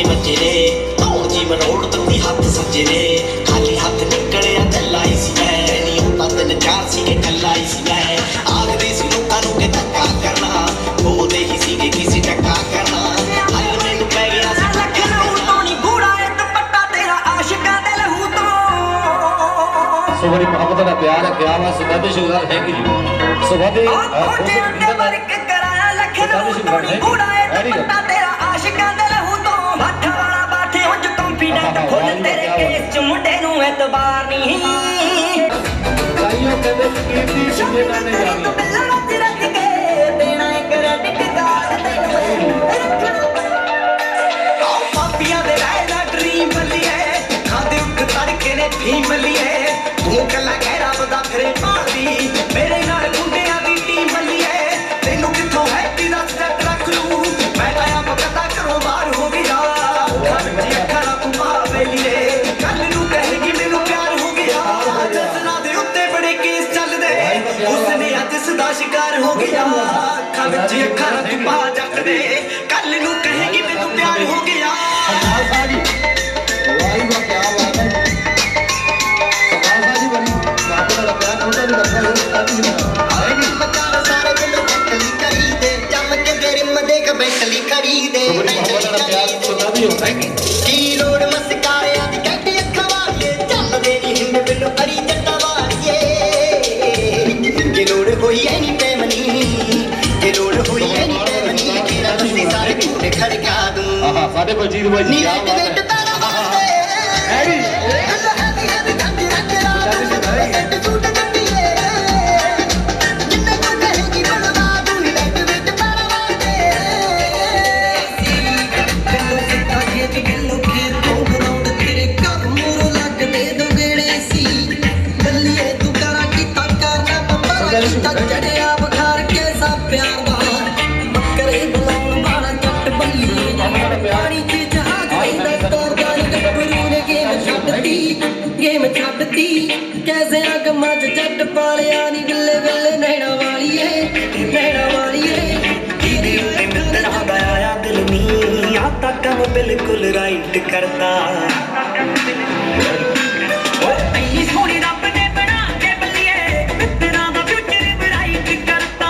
ਬੱਚੇ ਨੇ ਧੌਣ ਜੀਵਨ ਰੋੜ ਦਿੱਤੀ ਹੱਥ ਸੱਜੇ ਨੇ ਖਾਲੀ ਹੱਥ ਨਿਕਲਿਆ ਚੱਲਾ ਹੀ ਸੀ ਮੈਂ ਨਹੀਂ ਹੁੰਦਾ ਤਿੰਨ ਚਾਰ ਸੀਗੇ ਕੱਲਾ ਹੀ ਸੀ ਮੈਂ ਆਖਦੇ ਸੀ ਲੋਕਾਂ ਨੂੰ ਕਿ ਧੱਕਾ ਕਰਨਾ ਬੋਲਦੇ ਹੀ ਸੀਗੇ ਕਿਸੇ ਟੱਕਾ ਕਰਨਾ ਹੱਲ ਮੈਨੂੰ ਪੈ ਗਿਆ ਸੀ ਲੱਖ ਨੂੰ ਟੋਣੀ ਗੂੜਾ ਇਹ ਦੁਪੱਟਾ ਤੇਰਾ ਆਸ਼ਿਕਾਂ ਦੇ ਲਹੂ ਤੋਂ ਸੋ ਬੜੀ ਮੁਹੱਬਤ ਦਾ ਪਿਆਰ ਹੈ ਕਿਆ ਬਾਤ ਸੁਭਾ ਦੇ ਸ਼ੁਕਰ ਹੈ ਕਿ ਜੀ ਸੁਭਾ ਦੇ ਕੋਟੇ ਉੱਤੇ ਵਰਕ ਕਰਾਇਆ ਲੱਖ ਨੂੰ ਟੋਣੀ ਗੂੜਾ ਇਹ ਦੁਪੱਟਾ ਤੇਰਾ ਆਸ਼ਿਕਾਂ ਦੇ ਲਹੂ ਤੋਂ ਬਾਠਾ ਵਾਲਾ ਬਾਠੇ ਉਂਝ ਕੰਫੀਡੈਂਟ ਫੁੱਲ ਤੇਰੇ ਕੇਸ ਚ ਮੁੰਡੇ ਨੂੰ ਐਤਬਾਰ ਨਹੀਂ ਕਾਈਓ ਕਹਿੰਦੇ ਕੀਰਤੀ ਸੁਣੇ ਨਾ ਨੇ ਜਾਣੀ ਰੱਖ ਕੇ ਦੇਣਾ ਇੱਕ ਕ੍ਰੈਡਿਟ ਕਾਰਡ ਆਓ ਮਾਪੀਆਂ ਦੇ ਰਾਹ ਦਾ ਡ੍ਰੀਮ ਬੱਲੀਏ ਖਾਂਦੇ ਉੱਠ ਤੜਕੇ ਨੇ ਫੀਮ ਬੱਲੀਏ ਤੂੰ ਕੱਲਾ ਕਹਿ ਰੱਬ ਦਾ ਫਿਰੇ ਭਾਲਦੀ ਮੇਰੇ ਨਾਲ ਮੁੰਡਿਆਂ ਦੀ ਟੀਮ ਬੱਲੀਏ ਤੈਨੂੰ ਕਿੱਥੋਂ ਹੈਪੀ ਦਾ ਸਟੈਪ ਰੱਖ ਲੂੰ ਮੈਂ ਤਾਂ ਆਪ ਕਦਾ ਘਰੋਂ ਬਾਹਰ ਹੋ ਗਿਆ ਖਰਚੀ ਅੱਖਾਂ ਨਾਲ ਤੂੰ ਮਾਵੇ ਲੀਏ ਕੱਲ ਨੂੰ ਕਹੇਗੀ ਮੈਨੂੰ ਪਿਆਰ ਹੋ ਗਿਆ ਜਸਨਾ ਦੇ ਉੱਤੇ ਬੜੇ ਕੇਸ ਚੱਲਦੇ ਉਸਨੇ ਅੱਜ ਸਦਾ ਸ਼ਿਕਾਰ ਹੋ ਗਿਆ ਅੱਖਾਂ ਵਿੱਚ ਅੱਖਾਂ ਨਾਲ ਤੂੰ ਪਾ ਜੱਟ ਦੇ ਕੱਲ ਨੂੰ ਕਹੇਗੀ ਮੈਨੂੰ ਪਿਆਰ ਹੋ ਗਿਆ ਕੀ ਲੋੜ ਮਸਕਾਰਿਆਂ ਦੀ ਕੱਢੀ ਅੱਖਾਂ ਵਾਲੀਏ ਚੱਲਦੇ ਨੀ ਹਿੰਦ ਬਿੱਲੋ ਕਰੀ ਜੱਟਾਂ ਵਾਲੀਏ ਕਿ ਲੋੜ ਹੋਈ ਐ ਨੀ ਪੈਮਨੀ ਕਿ ਲੋੜ ਹੋਈ ਐ ਨੀ ਪੈਮਨੀ ਤੇਰਾ ਤੁਸੀਂ ਸਾਰੇ ਝੂਠੇ ਖੜਕਾ ਦੂੰ ਆਹਾ ਸਾਡੇ ਬਲਜੀਤ ਬਾਈ ਜੀ ਨੀ ਵੇਟ ਤਾਰਾ ਵਾਸਤੇ ਐਡੀ ਚੜਿਆ ਬਖਾਰ ਕੇ ਸਭ ਪਿਆਰ ਦਾ ਬੱਕਰੇ ਬੁਲਾਉਣ ਵਾਲਾ ਜੱਟ ਬੱਲੀ ਪਾਣੀ ਚ ਜਹਾਜ਼ ਪੈਂਦਾ ਤੋਰਦਾ ਨੀ ਗੱਭਰੂ ਨੇ ਗੇਮ ਛੱਡਤੀ ਕੈਸੇ ਅਗਮਾਂ ਚ ਜੱਟ ਪਾਲਿਆ ਨੀ ਗਿੱਲੇ ਗਿੱਲੇ ਨੈਣਾ ਵਾਲੀਏ ਇਹਦੇ ਉੱਤੇ ਮਿੱਤਰਾਂ ਦਾ ਆਇਆ ਦਿਲ ਨੀ ਆ ਤਾਂ ਕੰਮ ਬਿਲਕੁਲ ਰਾਈਟ ਕਰਦਾ ਓਏ ਇੰਨੀ ਸੋਹਣੀ ਰੱਬ ਨੇ ਬਣਾ ਕੇ ਬੱਲੀਏ ਮਿੱਤਰਾਂ ਦਾ ਫਿਊਚਰ ਬਰਾਈਟ ਕਰਤਾ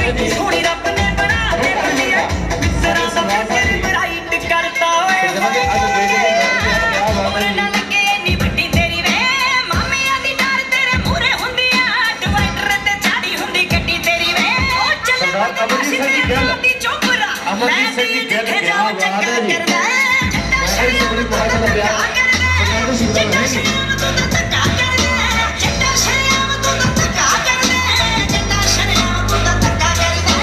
ਇੰਨੀ ਸੋਹਣੀ ਰੱਬ ਨੇ ਬਣਾ ਕੇ ਬੱਲੀਏ ਮਿੱਤਰਾਂ ਦਾ ਫਿਊਚਰ ਬਰਾਈਟ ਕਰਤਾ ਓਏ ਨਾ ਲੱਗੇ ਇੰਨੀ ਵੱਡੀ ਤੇਰੀ ਵੇ ਮਾਮਿਆਂ ਦੀ ਡਰ ਤੇਰੇ ਮੂਹਰੇ ਹੁੰਦੀ ਆ ਡਿਵਾਈਡਰ ਤੇ ਚਾੜੀ ਹੁੰਦੀ ਗੱਡੀ ਤੇਰੀ ਵੇ ਉਹ ਚੱਲ ਦੀ ਚੋਪਰਾ ਮੈਂ ਵੀ ਜਿੱਥੇ ਜਾਵਾਂ ਚੱਕਰ ਕਰਦਾ ਚਿੱਟਾ ਸ਼ਰਿਆਮ ਤੋਂ ਧੱਕਾ ਕਰਦਾ ਚਿੱਟਾ ਸ਼ਰਿਆਮ ਤੋਂ ਧੱਕਾ ਕਰਦਾ ਚਿੱਟਾ ਸ਼ਰਿਆਮ ਤੋਂ ਧੱਕਾ ਕਰਦਾ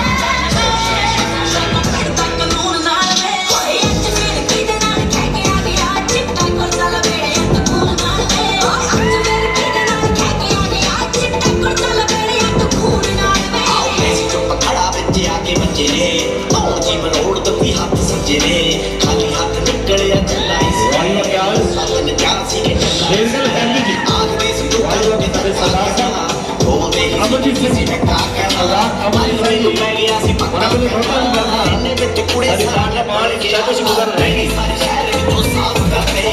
ਕਰਦਾ ਕਾਨੂੰਨ ਨਾਲ ਵੇ ਓਏ ਅੱਜ ਫਿਰ ਕਿਹਦੇ ਨਾਲ ਕਹਿ ਕੇ ਆ ਗਿਆ ਚਿੱਟਾ ਕੁਰਤਾ ਲਵੇੜੇ ਕਾਨੂੰਨ ਨਾਲ ਵੇ ਅੱਜ ਫਿਰ ਕਿਹਦੇ ਨਾਲ ਕਹਿ ਕੇ ਆ ਗਿਆ ਚਿੱਟਾ ਕੁਰਤਾ ਲਵੇੜੇ ਕਾਨੂੰਨ ਨਾਲ ਵੇ ਆਉ ਮੈਂ ਚੁੱਪ ਖੜਾ ਵਿੱਚ ਆ ਕੇ ਬੱਚੇ ਨੇ ਧੌਣ ਜੀਵਨ ਰੋੜ ਦਿੱਤੀ ਹੱਥ ਸੱਜੇ ਨੇ ਖਾਲੀ ਹੱਥ ਨਿਕਲਿਆ ਚੱਲਾ ਹੀ ਸੀ ਸੱਜਣ ਚਾਰ ਸੀਗੇ ਸ਼ੇਰਗਲ ਫੈਮਿਲੀ ਜੀ ਆਖਦੇ ਸੀ ਲੋਕਾਂ ਨੂੰ ਕਿ ਤੇਰੇ ਸਰਦਾਰ ਸਾਹਿਬ ਬੋਲਦੇ ਹੀ ਅਮਰਜੀਤ ਸਿੰਘ ਜੀ ਟੱਕਾ ਕਰਨਾ ਅਮਰਜੀਤ ਸਿੰਘ ਜੀ ਪੈ ਗਿਆ ਸੀ ਪੱਕਾ ਉਹਨਾਂ ਨੂੰ ਫੋਟੋ ਨਹੀਂ ਕਰਨਾ ਇਹਨੇ ਵਿੱਚ ਕੁੜੇ ਸਾਡੀ ਪਾਰਟੀ ਮਾਰ ਕੇ ਸਾਡਾ ਸ਼ੁਕਰ ਰਹੇਗੀ ਸਾਰੇ ਸ਼ਹਿਰ ਵਿੱਚੋਂ ਸਾਫ਼ ਕਰਦੇ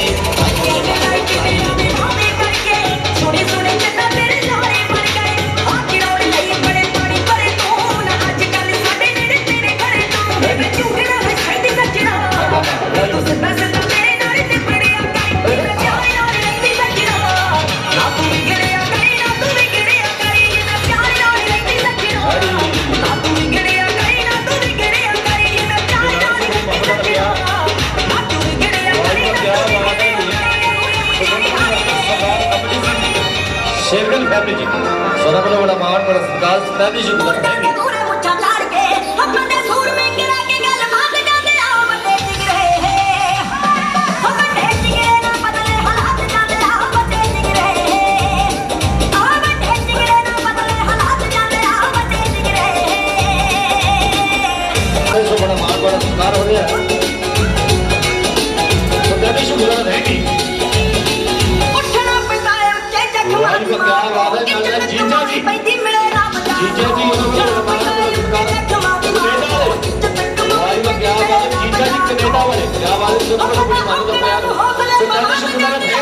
ਸੋਹਣੇ ਸੋਹਣੇ ਚੰਨਾ ਤੇਰੇ ਨਾਲੇ ਬਣ ਗਏ ਆਖੀ ਰੋੜ ਲਈ ਬੜੇ ਪਾਣੀ ਭਰੇ ਤੂੰ ਨਾ ਅੱਜ ਕੱਲ ਸਾਡੇ ਨੇੜੇ ਤੇਰੇ ਘਰੇ ਤੂੰ ਮੈਂ ਝੂਠਣਾ ਹੈ ਛੇਤੀ ਸੱਜਣਾ ਤੂੰ ਸਦਾ ਸਦਾ ਮੇਰੇ ਨਾਲ ਤੇ ਪੜਿਆ ਕਰੀ ਤੇਰਾ ਪਿਆਰ ਨਾਲ ਰਹਿੰਦੀ ਸੱਜਣਾ ਨਾ ਤੂੰ ਵਿਗੜਿਆ ਕਰੀ ਨਾ ਤੂੰ ਵਿਗੜਿਆ ਕਰੀ ਮੈਂ ਪਿਆਰ ਨਾਲ ਰਹਿੰਦੀ ਸੱਜਣਾ ਨਾ ਤੂੰ ਵਿਗੜਿਆ ਕਰੀ ਨਾ ਤੂੰ ਵਿਗੜਿਆ ਕਰੀ ਮੈਂ ਪਿਆਰ ਨਾਲ ਰਹਿੰਦੀ ਸੱਜਣਾ ਨਾ ਤੂੰ ਵਿਗੜਿਆ ਕਰੀ ਨਾ ਤੂੰ ਵਿਗੜਿਆ ਕਰੀ ਸ਼ੇਰਗਲ ਫੈਮਿਲੀ ਜੀ ਸੋਨਾ ਬੜਾ ਬੜਾ ਮਾਣ ਬੜਾ ਸਤਿਕਾਰ ਸਦਾ ਦੀ ਸ਼ੁਕਰ ਰਹੇਗੀ ਪੂਰੇ ਮੁੱਛਾਂ ਲਾੜ ਕੇ ਆਪਣੇ ਸੂਰ ਮੇ ਗਿਰਾ ਕੇ ਗੱਲ ਮੰਗ ਜਾਂਦੇ ਆ ਵੱਡੇ ਜਿਗਰੇ ਵੱਡੇ ਜਿਗਰੇ ਨਾ ਬਦਲੇ ਹਾਲਾਤ ਜਾਂਦੇ ਆ ਵੱਡੇ ਜਿਗਰੇ ਵੱਡੇ ਜਿਗਰੇ ਨਾ ਬਦਲੇ ਹਾਲਾਤ ਜਾਂਦੇ ਆ ਵੱਡੇ ਜਿਗਰੇ ਸੋ ਬੜਾ ਮਾਣ ਬੜਾ ਸਤਿਕਾਰ ਹੋ ਰਿਹਾ ਸਦਾ ਦੀ ਸ਼ੁਕਰ ਰਹੇਗੀ ਉੱਠਣਾ ਪੈਂਦਾ ਹੈ ਉੱਚੇ ਵਾਹਿਗੁਰੂ ਜਖਮਾਂ ਕੀ पिंडा वाले क्या बात है सुपर बड़ी मानो का प्यार सच्चाई सुंदर है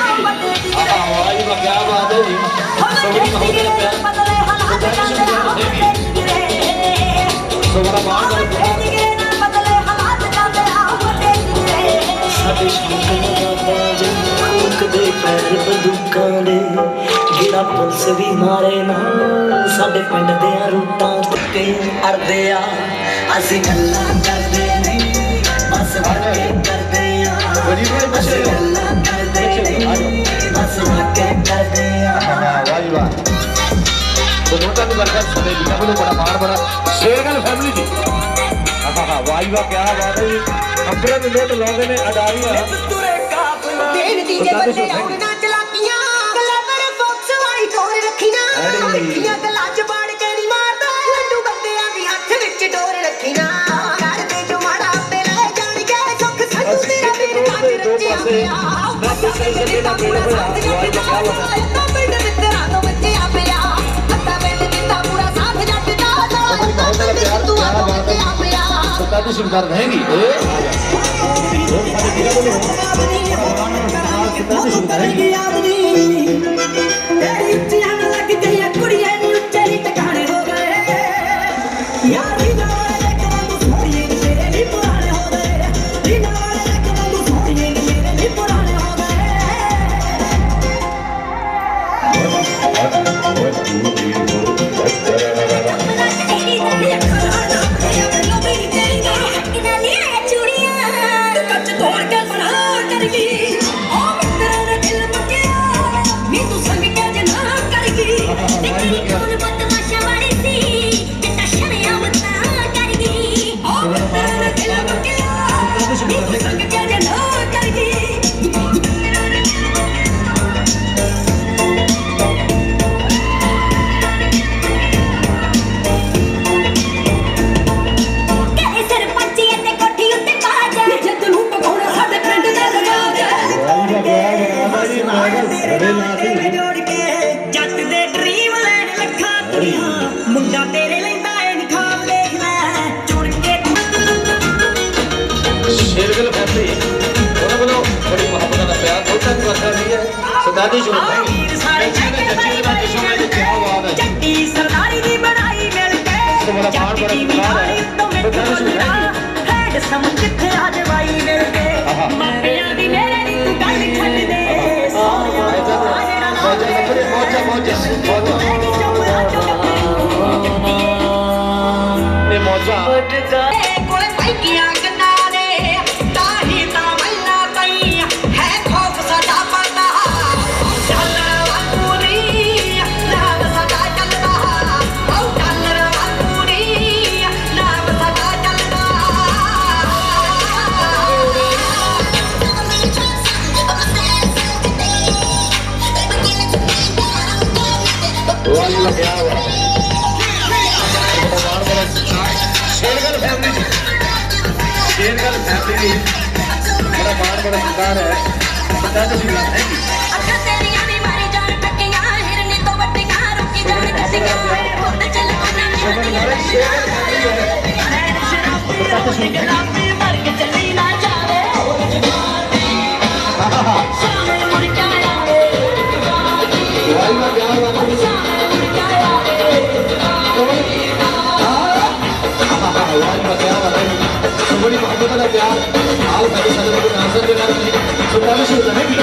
वाह वाह क्या बात है जी सभी मोहब्बत का प्यार सच्चाई सुंदर है सो बड़ा मान कर ਸਾਡੇ ਸ਼ੌਂਕਾਂ ਦਾ ਬਾਜ ਮੁੱਕਦੇ ਪੈਰ ਬੰਦੂਕਾਂ ਦੇ ਜਿਹੜਾ ਪੁਲਿਸ ਵੀ ਮਾਰੇ ਨਾ ਸਾਡੇ ਪਿੰਡ ਦੇ ਰੂਟਾਂ ਤੇ ਅੜਦੇ ਆ ਅਸੀਂ ਗੱਲਾਂ ਕਰਦੇ ਨਹੀਂ ਬਸ ਵਾਕੇ ਕਰਦੇ ਆ ਅਸੀਂ ਗੱਲਾਂ ਕਰਦੇ ਨਹੀਂ ਬਸ ਵਾਕੇ ਕਰਦੇ ਆ वाह जी वाह तो नोटा की बरकत सुने जी का बड़ा मार बड़ा शेरगल फैमिली जी हां हां वाह जी वाह क्या बात है जी अपने में नोट लोगे ने अडारियां ਦੇਣ ਦੀ ਜੇ ਬੰਦੇ ਆਉਣ ਨਾ ਚਲਾਕੀਆਂ ਕਲੇਵਰ ਫੋਕਸ ਵਾਲੀ ਟੋਰ ਰੱਖੀ ਨਾ ਰੱਖੀਆਂ ਗੱਲਾਂ ਚ ਬਾੜ ਕੇ ਨਹੀਂ ਮਾਰਦਾ ਲੱਡੂ ਬੰਦਿਆਂ ਦੀ ਹੱਥ ਵਿੱਚ ਡੋਰ ਰੱਖੀ ਨਾ ਕਰਦੇ ਜੋ ਮਾੜਾ ਤੇ ਲੈ ਜਾਣਗੇ ਸੁੱਖ ਸਾਨੂੰ ਤੇਰਾ ਵੀਰ ਕਾਜ ਰੱਜਿਆ ਪਿਆ ਬੱਚਾ ਸਹੀ ਦਾ ਪੂਰਾ ਸਾਥ ਜੱਟ ਦਾ ਅੱਤਾ ਪਿੰਡ ਮਿੱਤਰਾਂ ਤੋਂ ਬੱਚਿਆ ਪਿਆ ਅੱਤਾ ਪਿੰਡ ਜਿੱਤਾ ਪੂਰਾ ਸਾਥ ਜੱਟ ਦਾ ਬਹੁਤ ਪਿਆਰ ਤੂੰ ਆ ਬੱਚਿਆ ਪਿਆ सत्ता की सुनकर रहेगी शेरगल फैमिली ਉਹਨਾਂ ਵੱਲੋਂ ਬੜੀ ਮੁਹੱਬਤ ਦਾ ਪਿਆਰ ਬਹੁਤਾ ਕਰਦਾ ਰਹੀ ਹੈ ਸਦਾਦੀ ਸ਼ੁਰੂ ਹੈ ਜੱਜੀ ਦੇ ਬਾਤ ਸੁਣਾਈ ਤੇ ਕੀ ਬਾਤ ਹੈ ਚੱਕੀ ਸਰਦਾਰੀ ਦੀ ਬਣਾਈ ਮਿਲ ਕੇ ਬੜਾ ਮਾਣ ਬੜਾ ਪਿਆਰ ਹੈ ਸਦਾਦੀ ਸ਼ੁਰੂ ਹੈ ਹੈਡ ਸਮਝ ਕਿੱਥੇ ਆ ਜਵਾਈ ਮਿਲ ਕੇ ਮਾਪਿਆਂ ਦੀ ਮੇਰੇ ਦੀ ਤੂੰ ਗੱਲ ਛੱਡ ਦੇ ਸੋਹਣਿਆ ਮੌਜਾ ਇਹ ਮੌਜਾ ਕੋਲੇ ਪਾਈਆਂ ਕੰਨਾਂ ਨੇ ਤਾਹੀ ਤਾਂ ਮੱਲਾ ਪਈ ਹੈ ਖੌਫ ਸਾਡਾ ਪਤਾ ਡਾਲਰ ਵਾਂਗੂਰੀ ਨਾਮ ਸਾਡਾ ਚੱਲਦਾ ਉਹ ਡਾਲਰ ਵਾਂਗੂਰੀ ਨਾਮ ਸਾਡਾ ਚੱਲਦਾ ਵਾਹ ਜੀ ਲੱਗਿਆ ਵਾ शेरगल फैमिली शेरगल फैमिली बड़ा मान बड़ा सरकार है पता तो नहीं है कि ਅੱਖਾਂ ਤੇਰੀਆਂ ਦੀ ਮਾਰੀ ਜਾਣ ਟੱਕੀਆਂ ਹਿਰਨੀ ਤੋਂ ਵੱਡੀਆਂ ਰੁਕੀ ਜਾਣ ਕੱਟੀਆਂ ਖੁਦ ਚੱਲ ਕੋਨਾ ਨਹੀਂ ਗੁਲਾਬੀ ਮਰ ਕੇ ਚੱਲੀ ਨਾ ਜਾਵੇ ਸਾਹਮਣੇ ਮੁੜ ਕੇ ਆਵੇ वाह वाह क्या बात है ਸਾਹਮਣੇ ਮੁੜ ਕੇ ਆਵੇ बड़ी मोहब्बत का प्यार हाल मेरे साथ को नाज़र देना सुनना भी शुरू है कि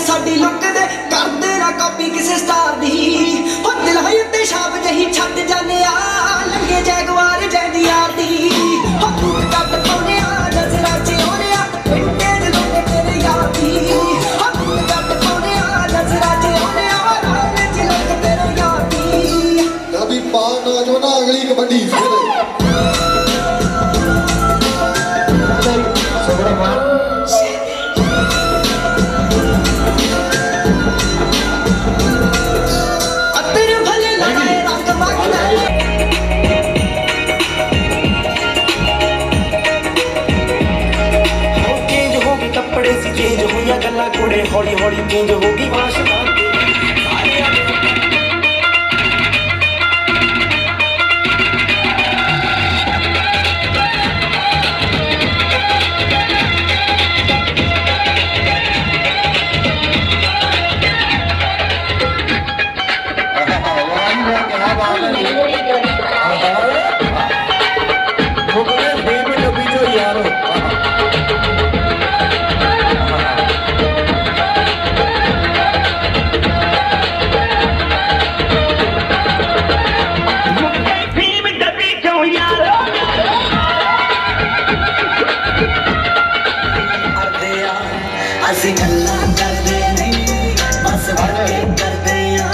ਸਾਡੀ ਲੁੱਕ ਦੇ ਕਰਦੇ ਨਾ ਕਾਪੀ ਕਿਸੇ ਸਟਾਰ ਦੀ ਹੋ ਦਿਲ ਹੈ ਤੇ ਛਾਪ ਜਹੀ ਛੱਡ ਜਾਂਦੇ ਆ ਲੰਗੇ ਜੈਗਵਾਰ ਜੈਦੀ ਯਾਰ ਦੀ ਹੋ ਤੂੰ ਕੱਟ ਪਾਉਨੇ ਆ ਨਜ਼ਰਾਂ ਚ ਹੋਨੇ ਆ ਪਿੰਡੇ ਦੇ ਲੋਕ ਤੇਰੇ ਯਾਰ ਦੀ ਹੋ ਤੂੰ ਕੱਟ ਪਾਉਨੇ ਆ ਨਜ਼ਰਾਂ ਚ ਹੋਨੇ ਆ ਰਾਹ ਚ ਲੋਕ ਤੇਰੇ ਯਾਰ ਦੀ कभी पाल नौजवान अगली कबड्डी फिर बड़ा मान तेरे भले लगाए रंग मांगना चेंज हो गई कपड़े सी चेंज हुई गल्ला कुड़े हौली हौली चेंज हो गई भाषा बात है मुकने फेम डब्बी चो यारो ਅਸੀਂ ਗੱਲਾਂ ਕਰਦੇ ਨਹੀਂ ਬਸ ਵਾਕੇ ਕਰਦੇ ਆ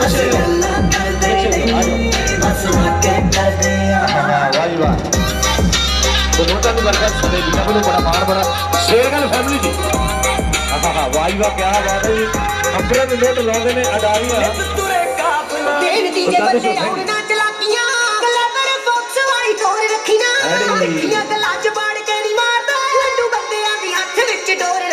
ਅਸੀਂ ਗੱਲਾਂ ਕਰਦੇ ਨਹੀਂ ਬਸ ਵਾਕੇ ਕਰਦੇ ਆ वाह जी वाह तो नोटा भी बरकत सुने जी का बड़ा मार बड़ा शेरगल फैमिली जी हाँ वाह जी वाह क्या बात है जी अपने भी नोट लाते ने अडारियां ਤੁਰੇ ਕਾਫਲਾ ਦੇਣ ਦੀ ਜੇ ਬੰਦੇ ਆਉਣ ਨਾ ਚਲਾਕੀਆਂ ਕਲੇਵਰ ਫੋਕਸ ਵਾਲੀ ਤੋਰ ਰੱਖੀ ਨਾ ਰੱਖੀਆਂ ਗੱਲਾਂ ਚ ਬਾੜ ਕੇ ਨਹੀਂ ਮਾਰਦਾ ਲੱਡੂ ਬੰਦਿਆਂ ਦੀ ਹੱਥ ਵਿੱਚ ਡੋਰ